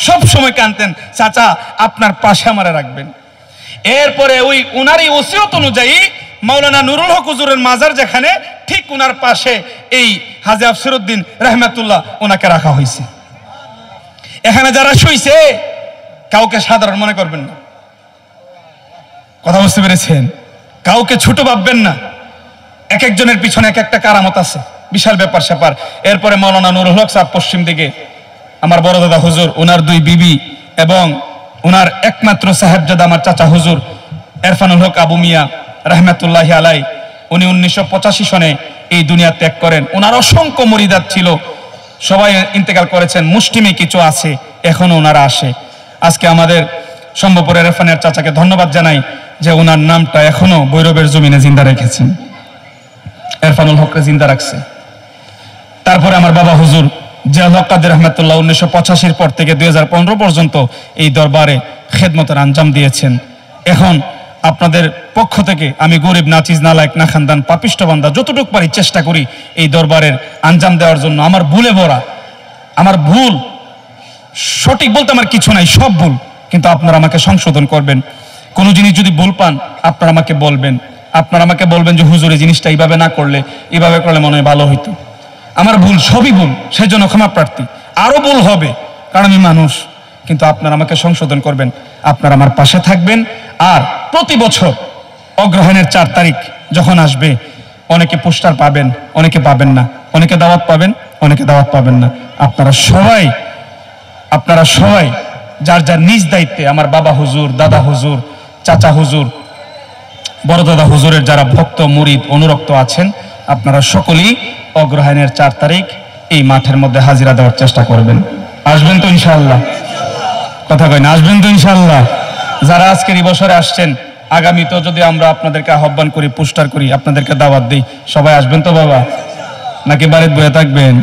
সব সময় কানতেন, চাচা আপনার পাশে আমারে রাখবেন। এরপরে ওই উনারই ওসিয়ত অনুযায়ী মাওলানা নুরুল হক হুজুরের মাজার যেখানে, ঠিক ওনার পাশে এই হাজী আফসিরউদ্দিন রাহমাতুল্লাহ ওনাকে রাখা হয়েছে। এখানে যারা শুইছে কাউকে সাধারণ মনে করবেন না, কথা বুঝতে পেরেছেন? কাউকে ছোট ভাববেন না। এক একজনের পিছনে এক একটা কারামত আছে, বিশাল ব্যাপার স্যাপার। এরপরে মাওলানা নুরুল হক সাহেব পশ্চিম দিকে, আমার বড় দাদা হুজুর, ওনার দুই বিবি এবং ওনার একমাত্র সাহেবজাদা আমার চাচা হুজুর এরফানুল হক আবু মিয়া রহমতুল্লাহি আলাই। উনি 1985 সনে এই দুনিয়া ত্যাগ করেন। ওনার অসংখ্য মুরিদাত ছিল, সবাই ইন্তেকাল করেছেন, মুষ্টিমে কিছু আছে, এখনো ওনারা আসে। আজকে আমাদের সম্ভবপুরের এরফানের চাচাকে ধন্যবাদ জানাই যে ওনার নামটা এখনো ভৈরবের জমিনে জিন্দা রেখেছেন, এরফানুল হককে জিন্দা রাখছে। তারপরে আমার বাবা হুজুর জিয়াউল হক কাদের রহমতুল্লাহ 1985 পর থেকে 2015 পর্যন্ত এই দরবারে খেদমতের আঞ্জাম দিয়েছেন। এখন আপনাদের পক্ষ থেকে আমি গরিব, নাচিজ, নালায়েক, না খানদান, পাপিষ্ট বান্দা যতটুকু পারি চেষ্টা করি এই দরবারের আঞ্জাম দেওয়ার জন্য। আমার ভুলে ভরা, আমার ভুল সঠিক বলতে আমার কিছু নাই, সব ভুল, কিন্তু আপনারা আমাকে সংশোধন করবেন। কোনো জিনিস যদি ভুল পান আপনারা আমাকে বলবেন, আপনারা আমাকে বলবেন যে হুজুর এই জিনিসটা এইভাবে না করলে, এইভাবে করলে মনে হয় ভালো হইতো। আমার ভুল, সবই ভুল, সেই জন্য ক্ষমা প্রার্থী। আরো ভুল হবে কারণ আমি মানুষ, কিন্তু আপনারা আমাকে সংশোধন করবেন, আপনারা আমার পাশে থাকবেন। আর প্রতি বছর অগ্রহায়ণের 4 তারিখ যখন আসবে, অনেকে পোস্টার পাবেন, অনেকে পাবেন না, অনেকে দাওয়াত পাবেন, অনেকে দাওয়াত পাবেন না। আপনারা সবাই যার যার নিজ দায়িত্বে, আমার বাবা হুজুর, দাদা হুজুর, চাচা হুজুর, বড় দাদা হুজুরের যারা ভক্ত, মুরিদ, অনুরক্ত আছেন, আপনারা সকলেই অগ্রহায়ণের 4 তারিখ এই মাঠের মধ্যে হাজিরা দেওয়ার চেষ্টা করবেন। আসবেন তো ইনশাআল্লাহ? কথা কয় না, আসবেন তো ইনশাআল্লাহ? যারা আজকের এই বছরে আসছেন, আগামীতেও যদি আমরা আপনাদেরকে আহ্বান করি, পোস্টার করি, আপনাদেরকে দাওয়াত দিই, সবাই আসবেন তো বাবা? নাকি বাড়িতে বয়ে থাকবেন?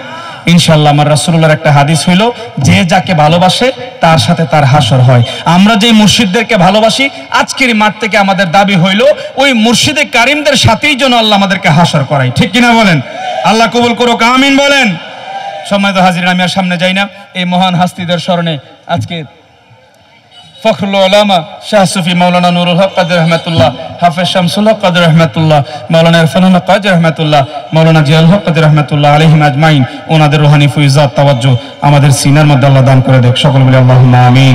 ইনশাআল্লাহ। আমার রাসূলুল্লাহর একটা হাদিস হইল, যে যাকে ভালোবাসে তার সাথে তার হাসর হয়। আমরা যে মুর্শিদদেরকে ভালোবাসি, আজকের মাঠ থেকে আমাদের দাবি হইল ওই মুর্শিদে কারিমদের সাথেই যেন আল্লাহ আমাদেরকে হাসর করায়। ঠিক কিনা বলেন? আল্লাহ কবুল করুক, আমিন বলেন। সম্মানিত হাজির, আমি আর সামনে যাই না। এই মহান হাস্তিদের স্মরণে আজকে ফখরুল উলামা শাহ সুফি মাওলানা নুরুল হক কাদের রহমতুল্লাহ, হাফেজ শামসুল হক কাদের রহমতুল্লাহ, মাওলানা ইরফানুল হক কাদের রহমতুল্লাহ, মাওলানা জিয়াউল হক কাদের রহমতুল্লাহ আলাইহিম আজমাইন, ওনাদের রুহানি ফয়জাত তাওয়াজ্জুহ আমাদের সিনার মধ্যে আল্লাহ দান করে দেখ। সকল বলে আল্লাহুম্মা আমিন।